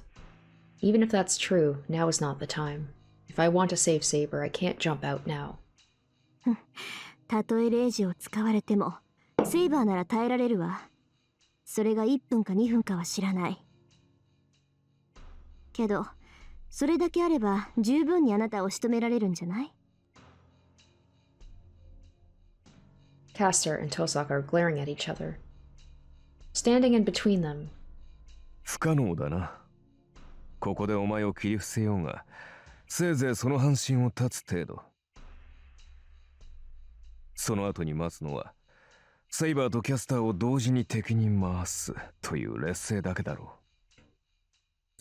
Even if that's true, now is not the time. If I want to save Saber, I can't jump out now. たとえレイジを使われても、セイバーなら耐えられるわ。それが1分か2分かは知らない。けど、それだけあれば十分にあなたを仕留められるんじゃない？ Castor and Tosaka are glaring at each other. Standing in between them. 不可能だな。ここでお前を切り伏せようが、せいぜいその半身を立つ程度。その後に待つのは、セイバーとキャスターを同時に敵に回すという劣勢だけだろ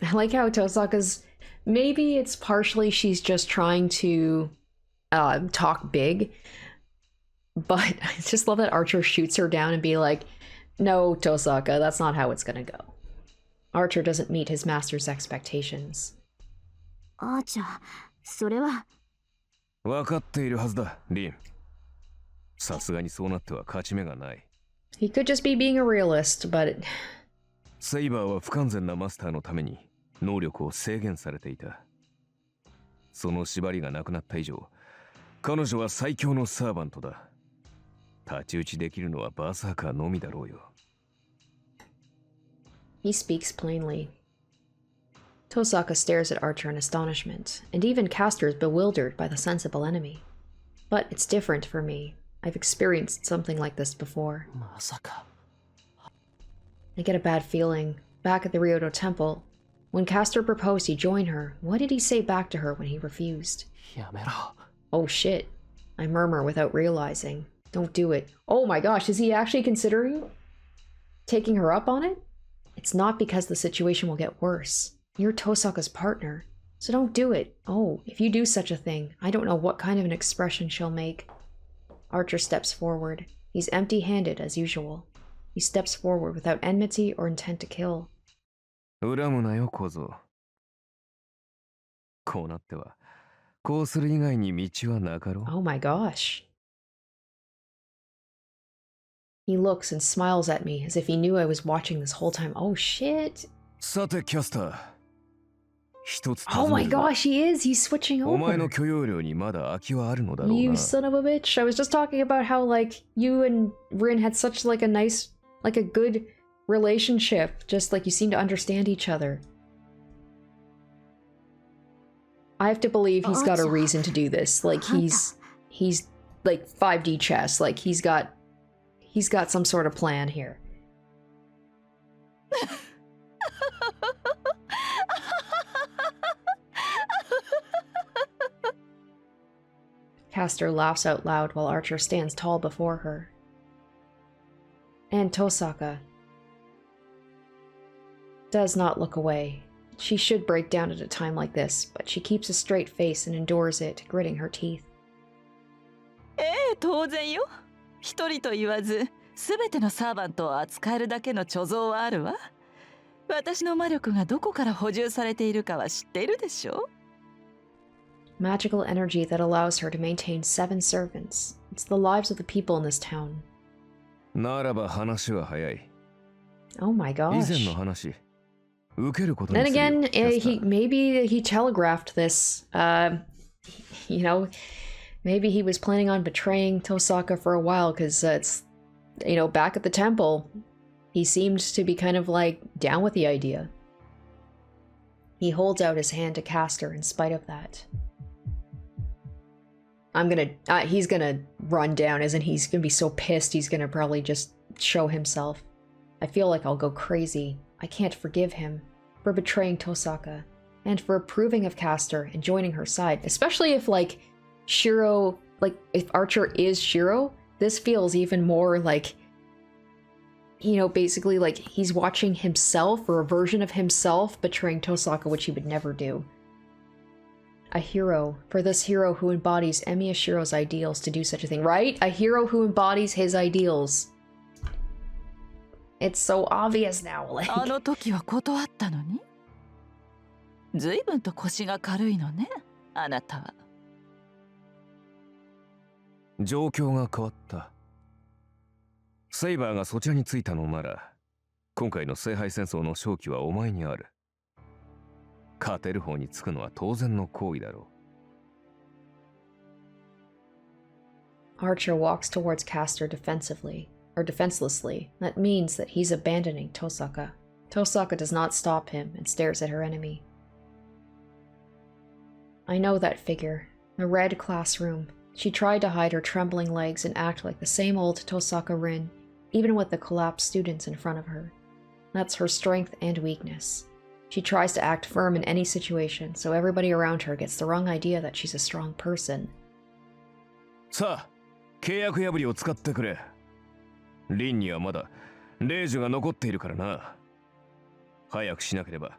う。I like how Tosaka's... Maybe it's partially she's just trying to talk big, but I just love that Archer shoots her down and be like, no, Tosaka, that's not how it's gonna go. Archer doesn't meet his master's expectations. アーチャー、それは。分かっているはずだ、リン。さすがにそうなっては勝ち目がない。He could just be being a realist, but... セイバーは不完全なマスターのために能力を制限されていた。その縛りがなくなった以上、彼女は最強のサーバントだ。太刀打ちできるのはバーサーカーのみだろうよ。He speaks plainly. Tosaka stares at Archer in astonishment, and even Castor is bewildered by the sensible enemy. But it's different for me. I've experienced something like this before. まさか。I get a bad feeling. Back at the Ryoto Temple, when Castor proposed he join her, what did he say back to her when he refused? やめろ。 Oh shit. I murmur without realizing. Don't do it. Oh my gosh, is he actually considering taking her up on it? It's not because the situation will get worse. You're Tosaka's partner, so don't do it. Oh, if you do such a thing, I don't know what kind of an expression she'll make. Archer steps forward. He's empty-handed as usual. He steps forward without enmity or intent to kill. 恨むなよ、小僧。こうなっては、こうする以外に道はなかろう。 Oh my gosh. He looks and smiles at me as if he knew I was watching this whole time. Oh shit. さて、キャスター。一つ Oh 尋 my ねる。 gosh, he is. He's switching お前 over. の許容量にまだ空きはあるのだろう You な。 son of a bitch. I was just talking about how, like, you and Rin had such, like, a nice, like, a good relationship. Just, like, you seem to understand each other. I have to believe he's got a reason to do this. Like, he's, like, 5D chess. Like, he's got some sort of plan here. Castor laughs out loud while Archer stands tall before her. And Tosaka does not look away. She should break down at a time like this, but she keeps a straight face and endures it, gritting her teeth. 当然よ。一人と言わず、すべてのサーバントを扱えるだけの貯蔵はあるわ。私の魔力がどこから補充されているかは知っているでしょ? Magical energy that allows her to maintain 7 servants. It's the lives of the people in this town. ならば話は早い。 Oh my 以前 gosh. の話。受けることに Then するよ again, キャスター。 maybe he telegraphed this. You know, maybe he was planning on betraying Tosaka for a while because it's, you know, back at the temple, he seemed to be kind of like down with the idea. He holds out his hand to Castor in spite of that. He's gonna run down, isn't he? He's gonna be so pissed he's gonna probably just show himself. I feel like I'll go crazy. I can't forgive him for betraying Tosaka and for approving of Castor and joining her side, especially if, like, Shiro, like, if Archer is Shiro, this feels even more like, you know, basically like he's watching himself or a version of himself betraying Tosaka, which he would never do. A hero, for this hero who embodies Emiya Shiro's ideals to do such a thing, right? A hero who embodies his ideals. It's so obvious now, like... あの時は断ったのに。ずいぶんと腰が軽いのね、あなたは。状況が変わった。セイバーがそちらについたのなら、今回の聖杯戦争の勝機はお前にある。勝てる方につくのは当然の行為だろう。 Archer walks towards Castor defensively, or defenselessly. That means that he's abandoning Tosaka. Tosaka does not stop him and stares at her enemy. I know that figure. The red classroom. She tried to hide her trembling legs and act like the same old Tosaka Rin, even with the collapsed students in front of her. That's her strength and weakness. She tries to act firm in any situation, so everybody around her gets the wrong idea that she's a strong person. さあ、契約破りを使ってくれ。リンにはまだ霊樹が残っているからな。早くしなければ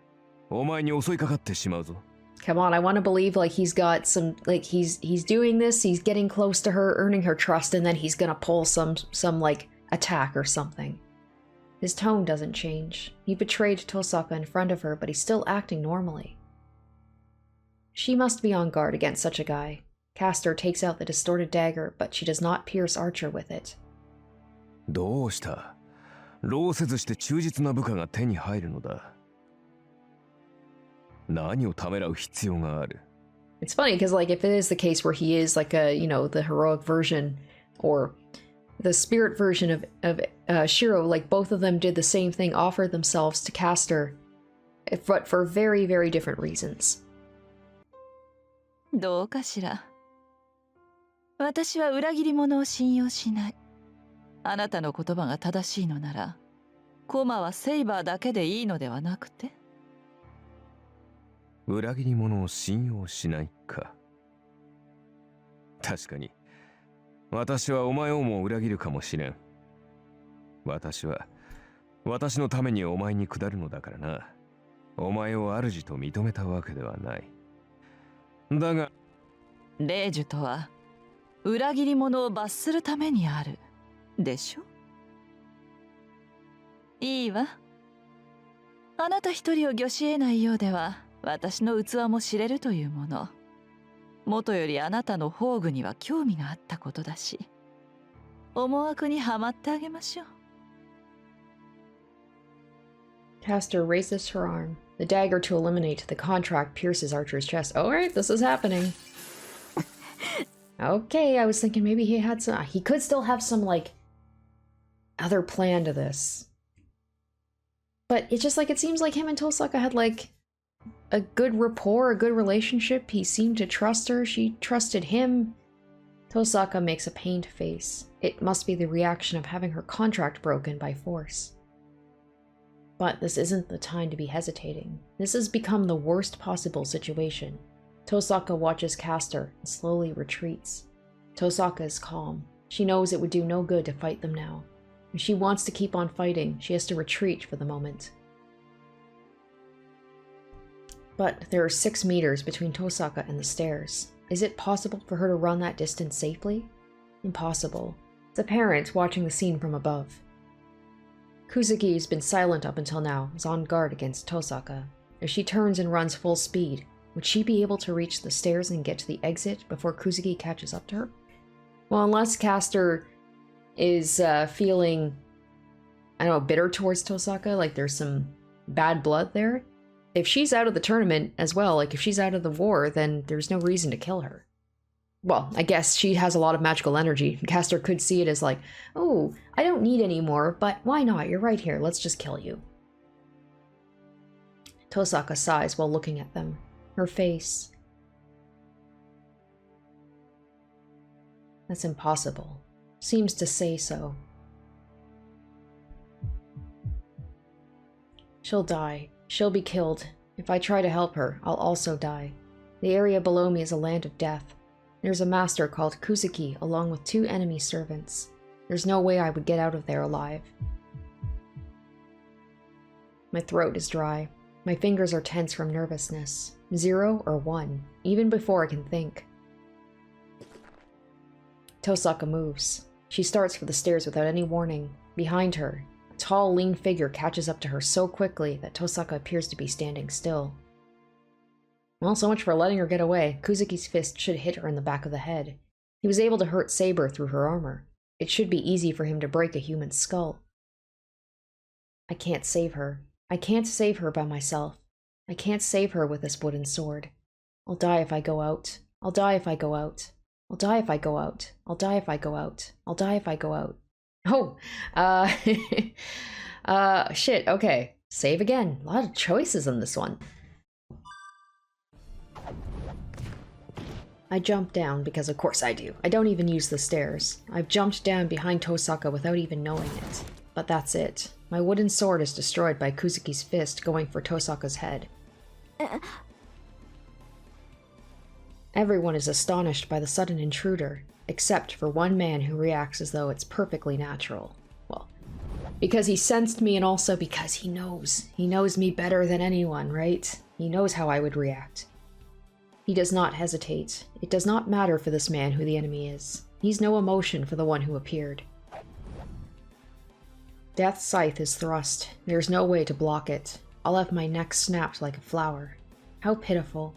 お前に襲いかかってしまうぞ。Come on, I want to believe like he's got some, like he's doing this, he's getting close to her, earning her trust, and then he's gonna pull some like attack or something. His tone doesn't change. He betrayed Tosaka in front of her, but he's still acting normally. She must be on guard against such a guy. Castor takes out the distorted dagger, but she does not pierce Archer with it. どうした？労せずして忠実な部下が手に入るのだ。何をためらう必要がある？ It's funny because, like, if it is the case where he is like a, you know, the heroic version or the spirit version of Shiro, like both of them did the same thing, offered themselves to Castor, but for very, very different reasons. どうかしら。私は裏切り者を信用しない。あなたの言葉が正しいのなら、コマはセイバーだけでいいのではなくて？裏切り者を信用しないか。確かに、私はお前をも裏切るかもしれん。私は、私のためにお前に下るのだからな。お前を主と認めたわけではない。だが、霊樹とは、裏切り者を罰するためにある。でしょ？いいわ。あなた一人を御し得ないようでは、私の器も知れるというもの。もとよりあなたの宝具には興味があったことだし、思惑にはまってあげましょう。Castor raises her arm. The dagger to eliminate the contract pierces Archer's chest. Alright, this is happening. Okay, I was thinking maybe he had some... He could still have some, like, other plan to this. But it's just like, it seems like him and Tosaka had, like, a good rapport, a good relationship. He seemed to trust her. She trusted him. Tosaka makes a pained face. It must be the reaction of having her contract broken by force. But this isn't the time to be hesitating. This has become the worst possible situation. Tosaka watches Castor and slowly retreats. Tosaka is calm. She knows it would do no good to fight them now. If she wants to keep on fighting, she has to retreat for the moment. But there are 6 meters between Tosaka and the stairs. Is it possible for her to run that distance safely? Impossible. It's apparent watching the scene from above. Kusuki, who's been silent up until now, is on guard against Tosaka. If she turns and runs full speed, would she be able to reach the stairs and get to the exit before Kusuki catches up to her? Well, unless Castor is feeling, I don't know, bitter towards Tosaka, like there's some bad blood there. If she's out of the tournament as well, like if she's out of the war, then there's no reason to kill her. Well, I guess she has a lot of magical energy. Castor could see it as like, oh, I don't need any more, but why not? You're right here. Let's just kill you. Tosaka sighs while looking at them. Her face. That's impossible. Seems to say so. She'll die. She'll be killed. If I try to help her, I'll also die. The area below me is a land of death. There's a master called Kusuki, along with 2 enemy servants. There's no way I would get out of there alive. My throat is dry. My fingers are tense from nervousness. 0 or 1, even before I can think. Tosaka moves. She starts for the stairs without any warning. Behind her, a tall, lean figure catches up to her so quickly that Tosaka appears to be standing still. Well, so much for letting her get away. Kuzuki's fist should hit her in the back of the head. He was able to hurt Saber through her armor. It should be easy for him to break a human skull. I can't save her. I can't save her by myself. I can't save her with this wooden sword. I'll die if I go out. I'll die if I go out. I'll die if I go out. I'll die if I go out. I'll die if I go out. Oh, shit, okay. Save again. A lot of choices in this one. I jump down because of course I do. I don't even use the stairs. I've jumped down behind Tosaka without even knowing it. But that's it. My wooden sword is destroyed by Kusuki's fist going for Tosaka's head. Everyone is astonished by the sudden intruder, except for one man who reacts as though it's perfectly natural. Well, because he sensed me and also because he knows. He knows me better than anyone, right? He knows how I would react. He does not hesitate. It does not matter for this man who the enemy is. He's no emotion for the one who appeared. Death's scythe is thrust. There's no way to block it. I'll have my neck snapped like a flower. How pitiful.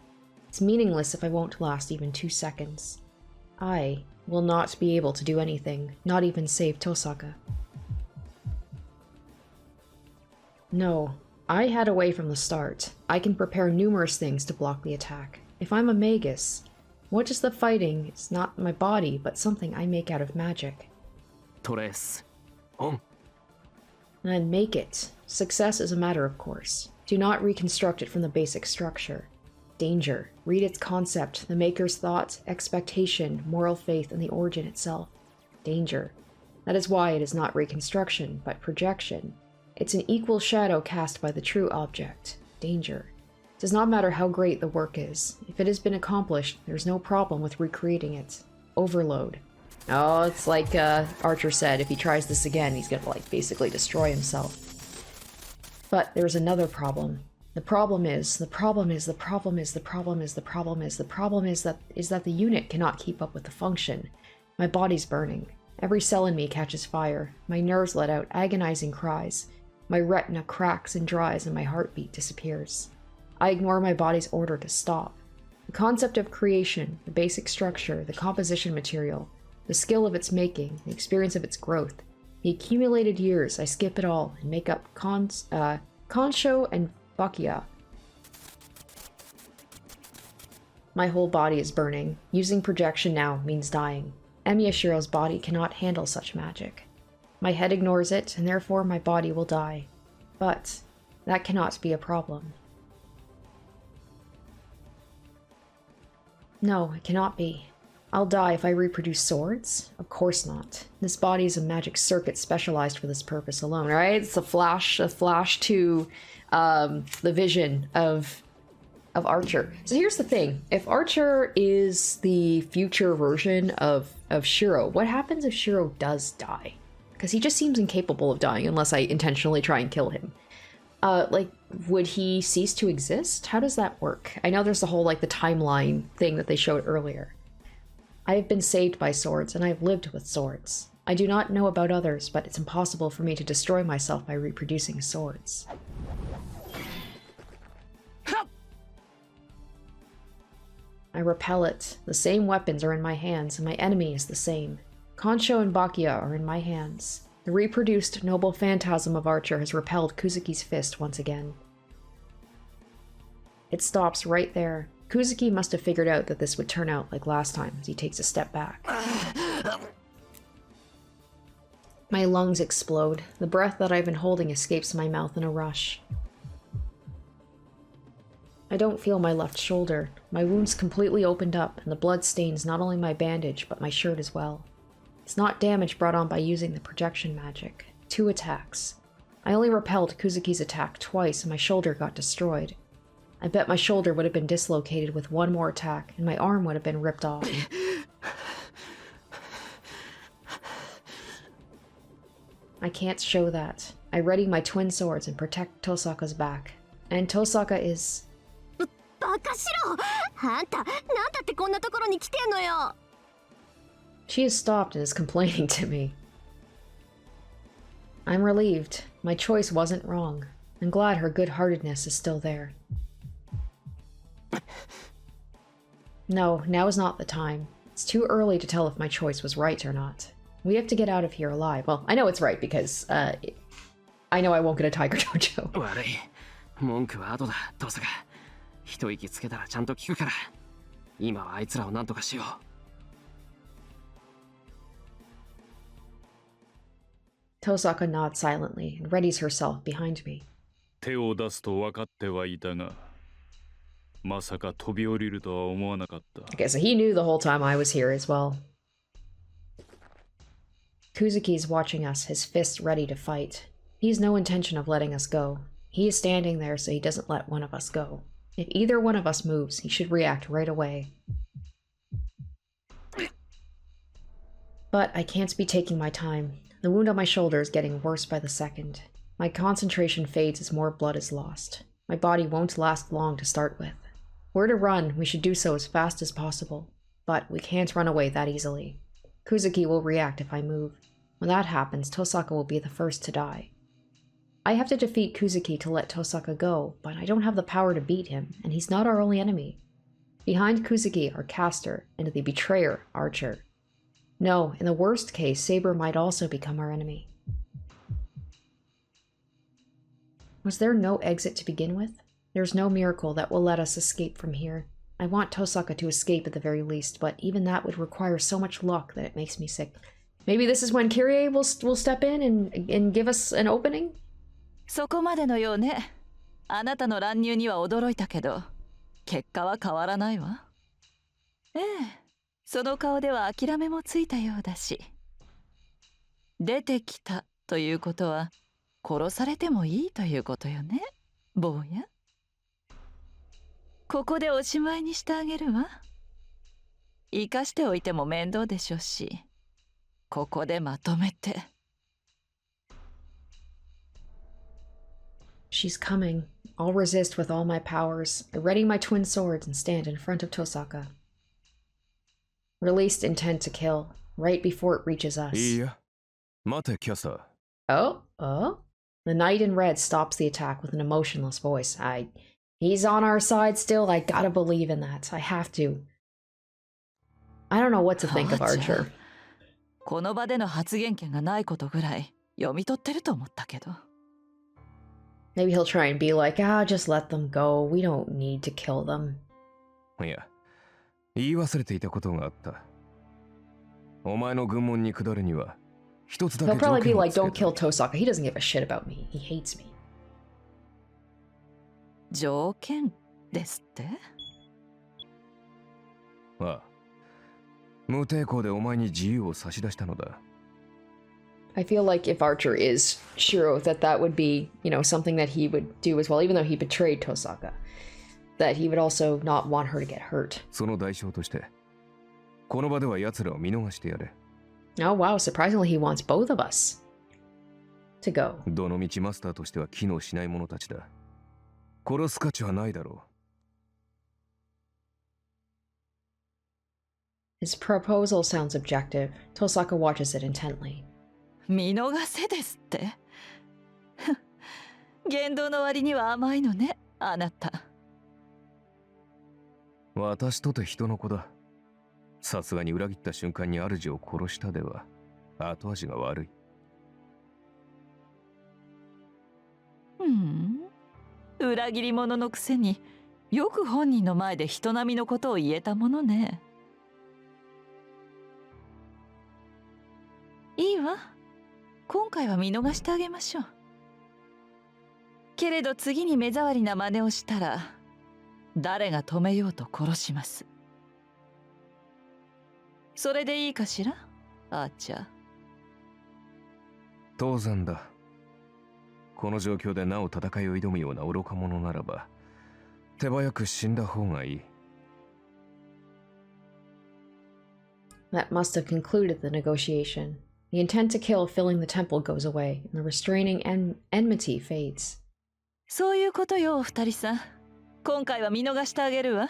It's meaningless if I won't last even 2 seconds. I will not be able to do anything, not even save Tosaka. No, I had a way from the start. I can prepare numerous things to block the attack. If I'm a magus, what is the fighting? It's not my body, but something I make out of magic. Torres. On. And make it. Success is a matter of course. Do not reconstruct it from the basic structure. Danger. Read its concept, the maker's thought, expectation, moral faith, and the origin itself. Danger. That is why it is not reconstruction, but projection. It's an equal shadow cast by the true object. Danger. It does not matter how great the work is. If it has been accomplished, there's no problem with recreating it. Overload. Oh, it's like Archer said, if he tries this again, he's gonna, like, basically destroy himself. But there's another problem. The problem is that the unit cannot keep up with the function. My body's burning. Every cell in me catches fire. My nerves let out agonizing cries. My retina cracks and dries and my heartbeat disappears. I ignore my body's order to stop. The concept of creation, the basic structure, the composition material, the skill of its making, the experience of its growth, the accumulated years, I skip it all and make up Konsho and Bakia. My whole body is burning. Using projection now means dying. Shiro's body cannot handle such magic. My head ignores it, and therefore my body will die. But that cannot be a problem. No, it cannot be. I'll die if I reproduce swords? Of course not. This body is a magic circuit specialized for this purpose alone, right? It's a flash to the vision of Archer. So here's the thing. If Archer is the future version of Shiro, what happens if Shiro does die? Because he just seems incapable of dying unless I intentionally try and kill him. Like, would he cease to exist? How does that work? I know there's the whole, like, the timeline thing that they showed earlier. I have been saved by swords, and I have lived with swords. I do not know about others, but it's impossible for me to destroy myself by reproducing swords. I repel it. The same weapons are in my hands, and my enemy is the same. Konsho and Bakia are in my hands. The reproduced noble phantasm of Archer has repelled Kusuki's fist once again. It stops right there. Kusuki must have figured out that this would turn out like last time as he takes a step back. My lungs explode. The breath that I've been holding escapes my mouth in a rush. I don't feel my left shoulder. My wound's completely opened up, and the blood stains not only my bandage, but my shirt as well. It's not damage brought on by using the projection magic. 2 attacks. I only repelled Kusuki's attack twice, and my shoulder got destroyed. I bet my shoulder would have been dislocated with 1 more attack, and my arm would have been ripped off. I can't show that. I ready my twin swords and protect Tosaka's back. And Tosaka is... バカしろあんた、なんだってこんなところに来てんのよ She has stopped and is complaining to me. I'm relieved. My choice wasn't wrong. I'm glad her good-heartedness is still there. No, now is not the time. It's too early to tell if my choice was right or not. We have to get out of here alive. Well, I know it's right because, I know I won't get a Tiger Dojo. 悪い。文句は後だ、トサが。一息つけたらちゃんと聞くから。今はあいつらを何とかしよう。Tosaka nods silently and readies herself behind me. 手を出すと分かってはいたが、まさか飛び降りるとは思わなかった。 Okay, so he knew the whole time I was here as well. Kusuki's watching us, his fists ready to fight. He has no intention of letting us go. He is standing there so he doesn't let one of us go. If either one of us moves, he should react right away. But I can't be taking my time. The wound on my shoulder is getting worse by the second. My concentration fades as more blood is lost. My body won't last long to start with. We're to run, we should do so as fast as possible. But we can't run away that easily. Kusuki will react if I move. When that happens, Tosaka will be the first to die. I have to defeat Kusuki to let Tosaka go, but I don't have the power to beat him, and he's not our only enemy. Behind Kusuki are Caster and the betrayer, Archer. No, in the worst case, Saber might also become our enemy. Was there no exit to begin with? There's no miracle that will let us escape from here. I want Tosaka to escape at the very least, but even that would require so much luck that it makes me sick. Maybe this is when Kyrie will step in and give us an opening? そこまでのようね。あなたの乱入には驚いたけど、結果は変わらないわ。ええ、その顔では諦めもついたようだし。出てきたということは、殺されてもいいということよね、坊や。ここでおしまいにしてあげるわ。生かしておいても面倒でしょうし、ここでまとめて。She's coming. I'll resist with all my powers. I ready my twin swords and stand in front of Tosaka. Released intent to kill, right before it reaches us. いいや。待て、キャサー。Oh? The knight in red stops the attack with an emotionless voice. He's on our side still. I gotta believe in that. I have to. I don't know what to think of Archer. この場での発言権がないことぐらい読み取ってると思ったけど。Maybe he'll try and be like, just let them go. We don't need to kill them. いや、言い忘れていたことがあった。お前の軍門に下るには、一つだけ He'll 条 probably be 件を like, つけ don't た。 kill Tosaka. He doesn't give a shit about me. He hates me. 条件ですって？ああ。無抵抗でお前に自由を差し出したのだ。I feel like if Archer is Shiro, that would be, something that he would do as well, even though he betrayed Tosaka. That he would also not want her to get hurt. その代償として、この場では奴らを見逃してやれ。Oh wow, surprisingly he wants both of us to go. どの道マスターとしては機能しない者たちだ。殺す価値はないだろう。His proposal sounds objective. Tosaka watches it intently. 見逃せですって？言動の割には甘いのね、あなた。私とて人の子だ。さすがに裏切った瞬間に主を殺したでは後味が悪い。裏切り者のくせによく本人の前で人並みのことを言えたものね。いいわ。今回は見逃してあげましょう。けれど次に目障りな真似をしたら誰が止めようと殺します。それでいいかしら、アーチャー。当然だ。この状況でなお戦いを挑むような愚か者ならば手早く死んだ方がいい。That must have concluded the negotiation. The intent to kill filling the temple goes away, and the restraining enmity fades. そういうことよ、お二人さん。今回は見逃してあげるわ。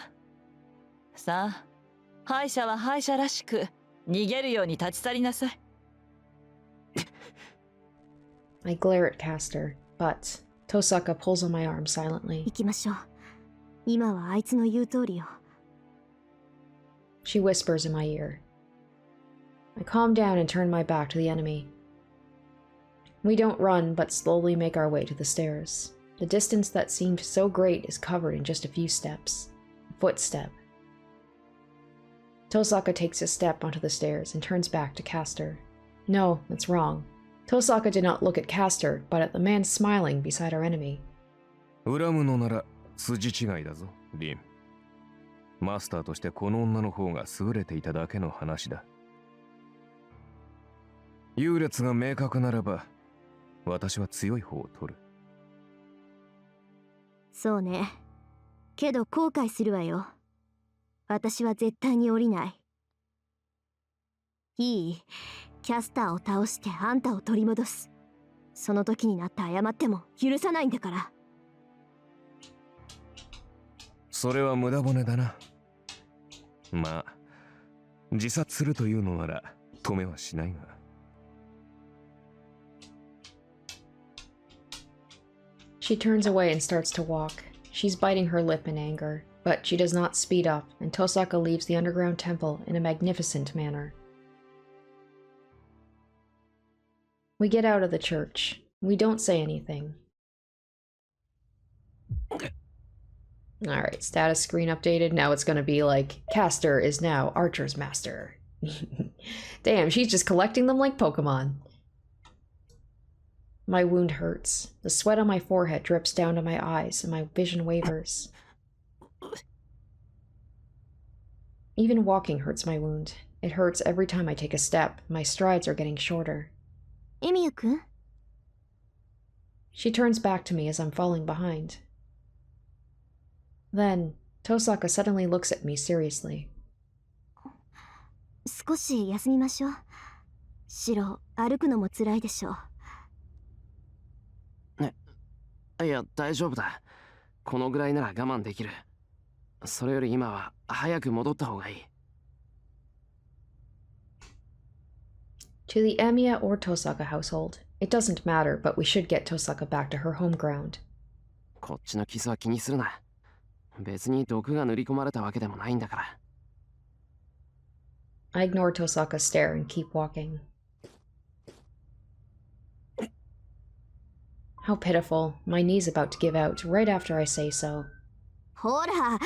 さあ、敗者は敗者らしく逃げるように立ち去りなさい。I glare at Caster, but Tosaka pulls on my arm silently. 行きましょう。今はあいつの言う通りよ。She whispers in my ear. I calm down and turn my back to the enemy. We don't run, but slowly make our way to the stairs. The distance that seemed so great is covered in just a few steps. A footstep. Tosaka takes a step onto the stairs and turns back to Caster. No, that's wrong. Tosaka did not look at Caster, but at the man smiling beside our enemy. 恨むのなら筋違いだぞ、リン。マスターとしてこの女の方が優れていただけの話だ。優劣が明確ならば私は強い方を取る。そうね。けど後悔するわよ。私は絶対に降りない。いい？キャスターを倒してあんたを取り戻す。その時になって謝っても許さないんだから。それは無駄骨だな。まあ自殺するというのなら止めはしないが。She turns away and starts to walk. She's biting her lip in anger, but she does not speed up, and Tosaka leaves the underground temple in a magnificent manner. We get out of the church. We don't say anything. Alright, status screen updated. Now it's gonna be like, Caster is now Archer's master. Damn, she's just collecting them like Pokemon. My wound hurts. The sweat on my forehead drips down to my eyes, and my vision wavers. Even walking hurts my wound. It hurts every time I take a step. My strides are getting shorter. Emiya-kun? She turns back to me as I'm falling behind. Then, Tosaka suddenly looks at me seriously. 少し休みましょう。シロ、歩くのも辛いでしょう。いや、大丈夫だ。このぐらいなら我慢できる。それより今は早く戻った方がいい。To the Emiya or Tosaka household, it doesn't matter, but we should get Tosaka back to her home ground. こっちの傷は気にするな。別に毒が塗り込まれたわけでもないんだから。I ignore Tosaka's stare and keep walking. How pitiful. My knee's about to give out right after I say so. ほら、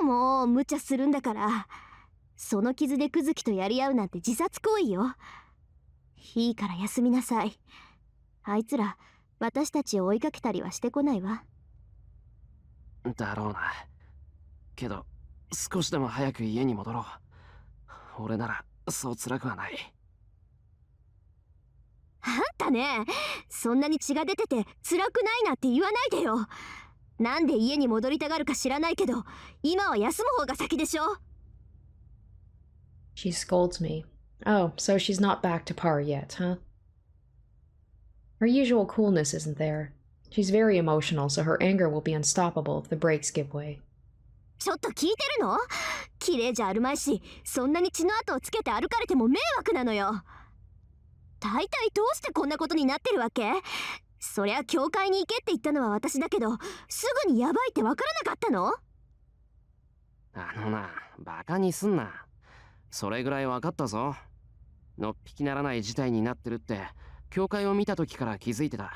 もう無茶するんだから。その傷でクズキとやり合うなんて自殺行為よ。いいから休みなさい。あいつら、私たちを追いかけたりはしてこないわ。だろうな。けど、少しでも早く家に戻ろう。俺なら、そう辛くはない。あんたね、そんなに血が出てて辛くないなって言わないでよ。なんで家に戻りたがるか知らないけど、今は休む方が先でしょ。She scolds me. Oh, so she's not back to par yet, huh? Her usual coolness isn't there. She's very emotional, so her anger will be unstoppable if the brakes give way. ちょっと聞いてるの？綺麗じゃあるまいし、そんなに血の跡をつけて歩かれても迷惑なのよ。大体どうしてこんなことになってるわけ？そりゃ教会に行けって言ったのは私だけど、すぐにヤバいってわからなかったの？あのな、バカにすんな。それぐらい分かったぞ。のっぴきならない事態になってるって、教会を見た時から気づいてた。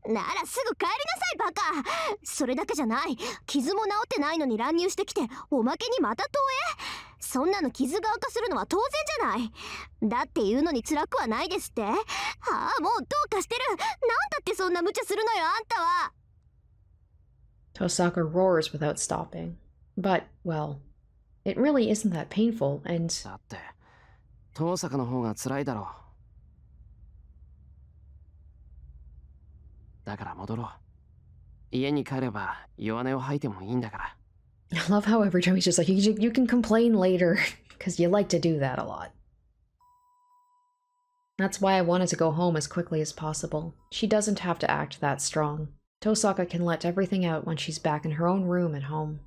ならすぐ帰りなさいバカ。それだけじゃない。傷も治ってないのに乱入してきて、おまけにまた投影。そんなの傷が悪化するのは当然じゃない。だって言うのに辛くはないですって。ああ、もうどうかしてる。なんだってそんな無茶するのよ、あんたは。Tosaka roars without stopping. But, well, it really isn't that painful, and... だって、遠坂の方が辛いだろう。だから戻ろう。家に帰れば弱音を吐いてもいいんだから。I love how every time he's just like, you can complain later, because you like to do that a lot. That's why I wanted to go home as quickly as possible. She doesn't have to act that strong. Tosaka can let everything out when she's back in her own room at home.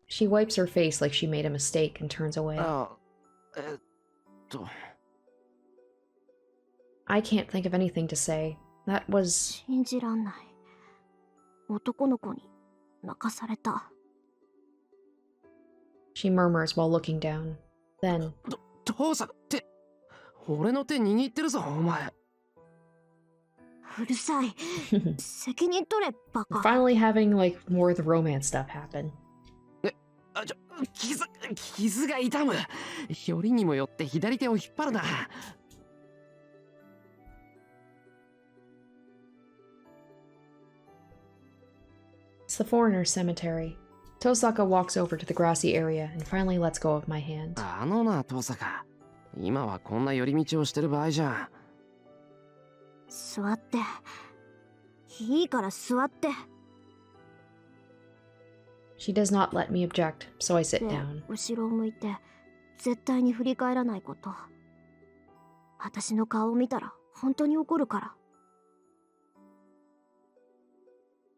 She wipes her face like she made a mistake and turns away. I can't think of anything to say. That was... 信じらんない。男の子に泣かされた。She murmurs while looking down. Then... 父さんって、俺の手握ってるぞ、お前。うるさい。責任取れ、バカ。Finally having, like, more of the romance stuff happen. 傷が痛む。よりにもよって左手を引っ張るな。It's the foreigner's cemetery. Tosaka walks over to the grassy area and finally lets go of my hand. あのな、遠坂。今はこんな寄り道をしてる場合じゃ。座って。いいから座って。 She does not let me object, so I sit で、 down. 後ろを向いて絶対に振り返らないこと。私の顔を見たら本当に怒るから。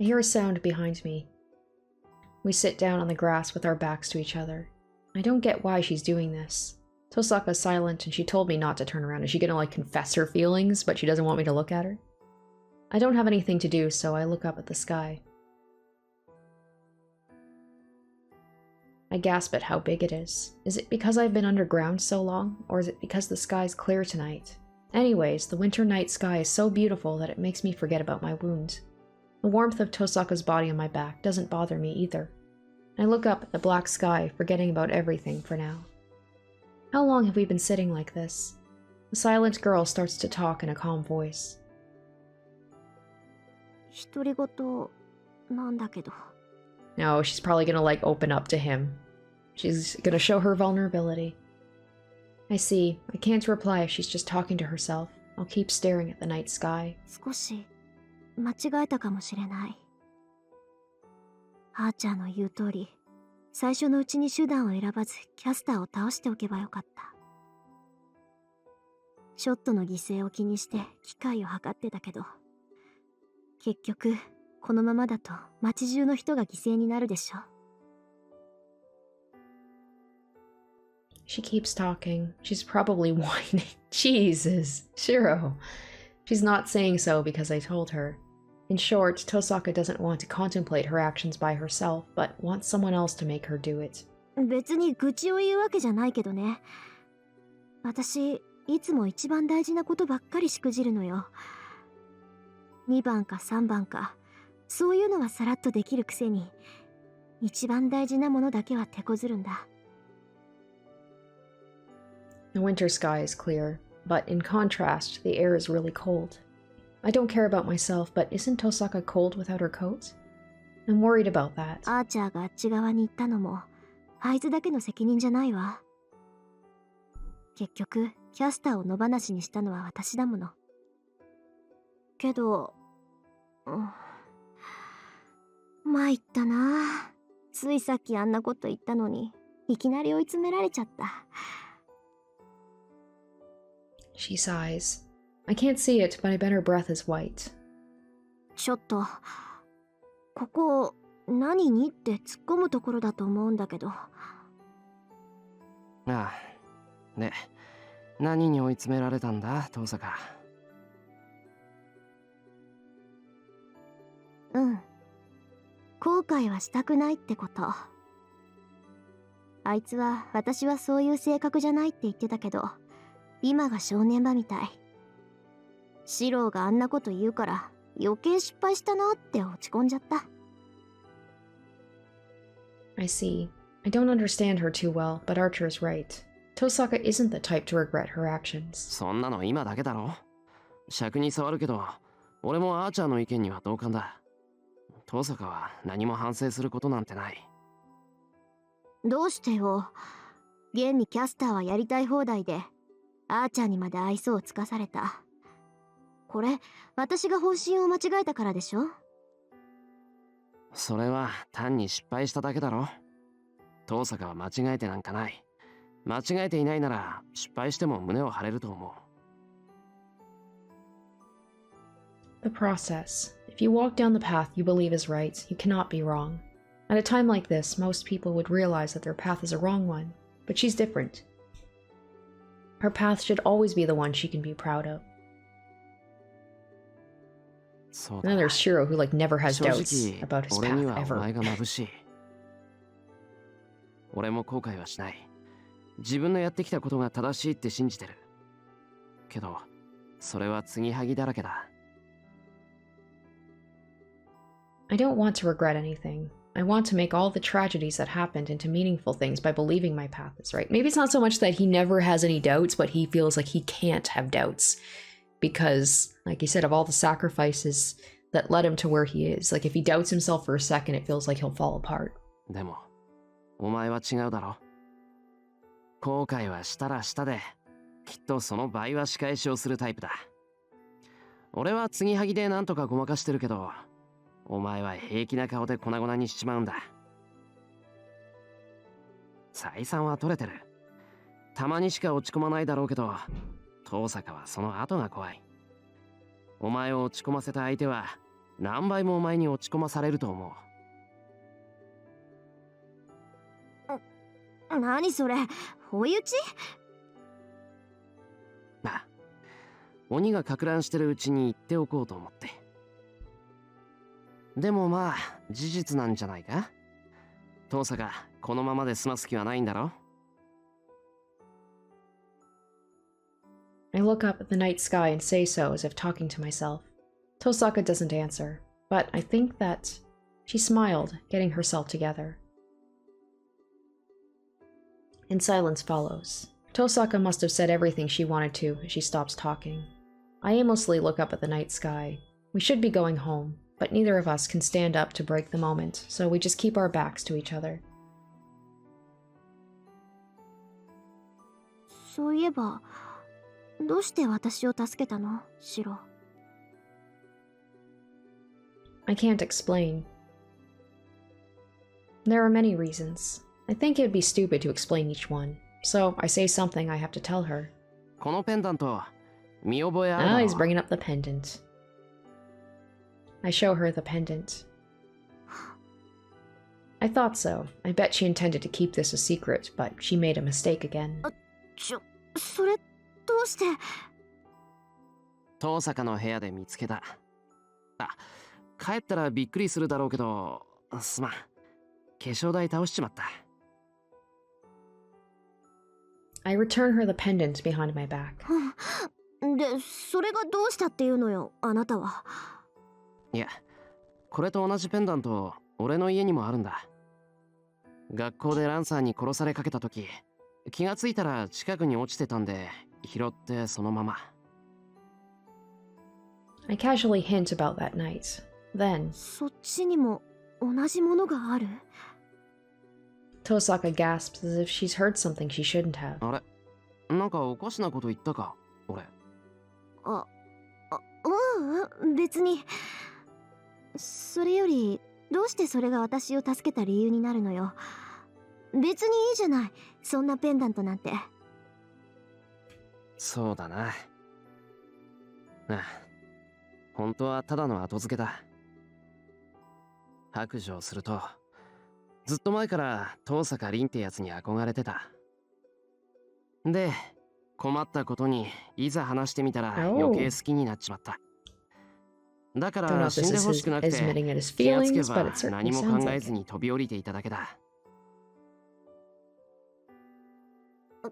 I hear a sound behind me. We sit down on the grass with our backs to each other. I don't get why she's doing this. Tosaka's silent and she told me not to turn around. Is she gonna like confess her feelings, but she doesn't want me to look at her? I don't have anything to do, so I look up at the sky. I gasp at how big it is. Is it because I've been underground so long, or is it because the sky's clear tonight? Anyways, the winter night sky is so beautiful that it makes me forget about my wound. The warmth of Tosaka's body on my back doesn't bother me either. I look up at the black sky, forgetting about everything for now. How long have we been sitting like this? The silent girl starts to talk in a calm voice. 独り言なんだけど。 No, she's probably gonna like open up to him. She's gonna show her vulnerability. I see. I can't reply if she's just talking to herself. I'll keep staring at the night sky. 少し間違えたかもしれない。アーチャーの言う通り、最初のうちに手段を選ばずキャスターを倒しておけばよかった。ショットの犠牲を気にして機会を計ってたけど、結局このままだと街中の人が犠牲になるでしょ。 She keeps talking. She's probably whining. Jesus, Shiro. She's not saying so because I told her. In short, Tosaka doesn't want to contemplate her actions by herself, but wants someone else to make her do it. 別に愚痴を言うわけじゃないけどね。私、いつも一番大事なことばっかりしくじるのよ。2番か3番か、そういうのはさらっとできるくせに、一番大事なものだけは手こずるんだ。 The winter sky is clear, but in contrast, the air is really cold. I don't care about myself, but isn't Tosaka cold without her coat? I'm worried about that. アーチャーがあっち側に行ったのも、あいつだけの責任じゃないわ。結局、キャスターを野放しにしたのは私だもの。けど、参ったな。ついさっきあんなこと言ったのに、いきなり追い詰められちゃった。 She sighs. I can't see it, but I bet her breath is white. ちょっと、ここ、何にって突っ込むところだと思うんだけど。ああ。で、何に追い詰められたんだ、遠坂。うん。後悔はしたくないってこと。あいつは私はそういう性格じゃないって言ってたけど、今が正念場みたい。シローがあんなこと言うから余計失敗したなって落ち込んじゃった。 I see. I don't understand her too well, but Archer is right. Tosaka isn't the type to regret her actions. そんなの今だけだろ。尺に触るけど、俺もアーチャーの意見には同感だ。遠坂は何も反省することなんてない。どうしてよ。現にキャスターはやりたい放題で、アーチャーにまで愛想をつかされた。これ、私が方針を間違えたからでしょ。それは単に失敗しただけだろ。遠坂は間違えてなんかない。間違えていないなら失敗しても胸を張れると思う。 The process. If you walk down the path you believe is right, you cannot be wrong. At a time like this, most people would realize that their path is a wrong one, but she's different. Her path should always be the one she can be proud of. そう And だ then な。 there's Shiro, who like never has 正 doubts 直 about his 俺に path はお ever. 前が眩しい。俺も後悔はしない。自分のやってきたことが正しいって信じてる。けど、それは継ぎはぎだらけだ。I don't want to regret anything. I want to make all the tragedies that happened into meaningful things by believing my path is right. Maybe it's not so much that he never has any doubts, but he feels like he can't have doubts. Because, like he said, of all the sacrifices that led him to where he is. Like, if he doubts himself for a second, it feels like he'll fall apart. でも、お前は違うだろ。後悔はしたらしたで、きっとその倍は仕返しをするタイプだ。俺は継ぎはぎでなんとかごまかしてるけど、お前は平気な顔で粉々にしちまうんだ。採算は取れてる。たまにしか落ち込まないだろうけど、遠坂はその後が怖い。お前を落ち込ませた相手は何倍もお前に落ち込まされると思う。何それ、追い打ち？あ、鬼がか乱してるうちに言っておこうと思って。でもまあ事実なんじゃないか。遠坂、このままで済ます気はないんだろ。I look up at the night sky and say so as if talking to myself. Tosaka doesn't answer, but I think that she smiled, getting herself together. And silence follows. Tosaka must have said everything she wanted to as she stops talking. I aimlessly look up at the night sky. We should be going home, but neither of us can stand up to break the moment, so we just keep our backs to each other. そういえば、どうして私を助けたの、シロ？ I can't explain. There are many reasons. I think it would be stupid to explain each one, so I say something I have to tell her. このペンダント、見覚えあるだ Ah, ろ。 he's bringing up the pendant. I show her the pendant. I thought so. I bet she intended to keep this a secret, but she made a mistake again. それ、どうして？遠坂の部屋で見つけた。あ、帰ったらびっくりするだろうけど、すまん。化粧台倒しちまった。I return her the pendant behind my back. で、それがどうしたっていうのよ、あなたは。いや、これと同じペンダント、俺の家にもあるんだ。学校でランサーに殺されかけた時、気がついたら近くに落ちてたんで、拾ってそのまま。I casually hint about that night. Then, そっちにも同じものがある？ Tosaka gasps as if she's heard something she shouldn't have. あれ、なんかおかしなこと言ったか、俺。別に。それより、どうしてそれが私を助けた理由になるのよ。別にいいじゃない、そんなペンダントなんて。そうだな。ああ、本当はただの後付けだ。白状すると、ずっと前から遠坂凛ってやつに憧れてた。で、困ったことにいざ話してみたら余計好きになっちまった。だか Don't know ら if 死ん this で is ほしくなくて、 admitting it as 気がつけ feelings, ば but it 何 certainly も sounds 考え like ず it. に飛び降りていただけだ。あん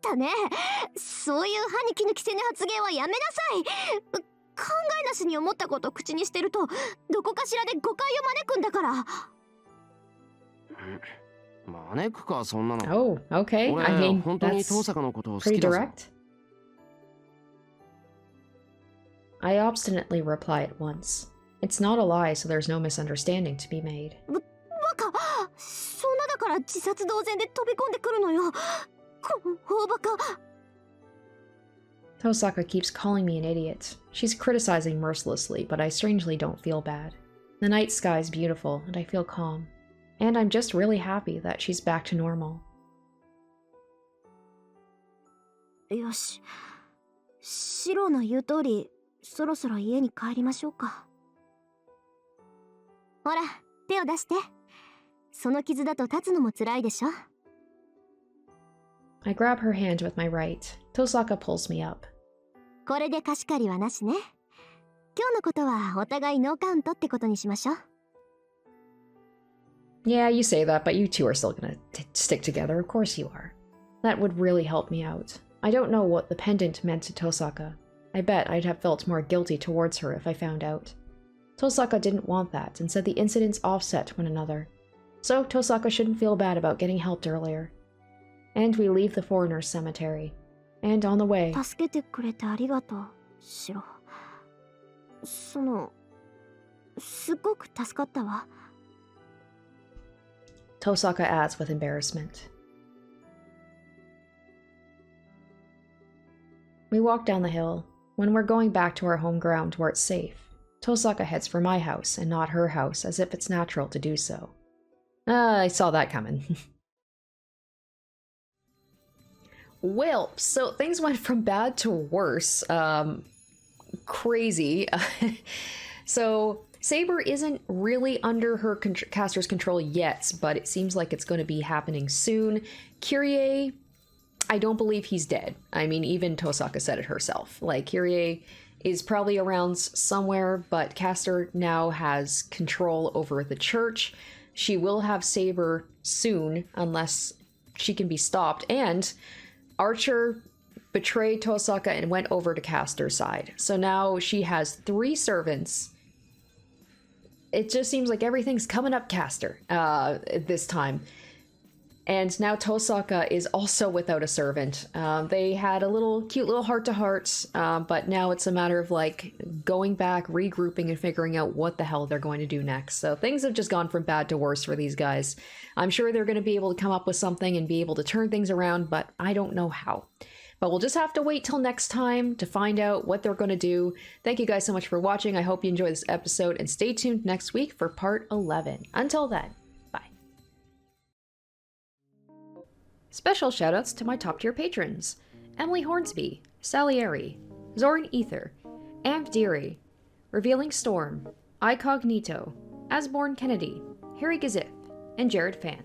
たね、そういう歯に衣着せぬ発言はやめなさい。考えなしに思ったことを口にしてると、どこかしらで誤解を招くんだから。招くか、そんなの。 Oh, okay. I 俺、 mean, 本当に that's 遠坂のことを好 pretty きだぞ。 direct. I obstinately reply at once. It's not a lie, so there's no misunderstanding to be made. バカ、そんなだから自殺同然で飛び込んでくるのよ。この大バカ。 Tosaka keeps calling me an idiot. She's criticizing mercilessly, but I strangely don't feel bad. The night sky is beautiful, and I feel calm. And I'm just really happy that she's back to normal. よし、シロの言う通り、そろそろ家に帰りましょうか。ほら、手を出して。その傷だと立つのも辛いでしょ。 I grab her hand with my right. Tosaka pulls me up. これで貸し借りはなしね。今日のことはお互いノーカウントってことにしましょう。 Yeah, you say that, but you two are still gonna stick together. Of course you are. That would really help me out. I don't know what the pendant meant to Tosaka. I bet I'd have felt more guilty towards her if I found out. Tosaka didn't want that and said the incidents offset one another. So Tosaka shouldn't feel bad about getting helped earlier. And we leave the foreigners' cemetery. And on the way... 助けてくれてありがとう、シロ。すごく助かったわ。 Tosaka adds with embarrassment. We walk down the hill. When we're going back to our home ground where it's safe, Tosaka heads for my house and not her house, as if it's natural to do so. I saw that coming. Well, so things went from bad to worse. Crazy. So Saber isn't really under her caster's control yet, but it seems like it's going to be happening soon. Kyrie, I don't believe he's dead. I mean, even Tosaka said it herself. Like, Kyrie is probably around somewhere, but caster now has control over the church. She will have Saber soon, unless she can be stopped. And Archer betrayed Tosaka and went over to caster's side. So now she has 3 servants. It just seems like everything's coming up caster this time. And now Tosaka is also without a servant. They had a cute little heart-to-heart, but now it's a matter of like going back, regrouping, and figuring out what the hell they're going to do next. So things have just gone from bad to worse for these guys. I'm sure they're going to be able to come up with something and be able to turn things around, but I don't know how. But we'll just have to wait till next time to find out what they're going to do. Thank you guys so much for watching. I hope you enjoyed this episode, and stay tuned next week for part 11. Until then, bye. Special shoutouts to my top tier patrons: Emily Hornsby, Salieri, Zoran Ether, Amp Deary, Revealing Storm, Icognito, Asborn Kennedy, Harry Gazith, and Jared Fan.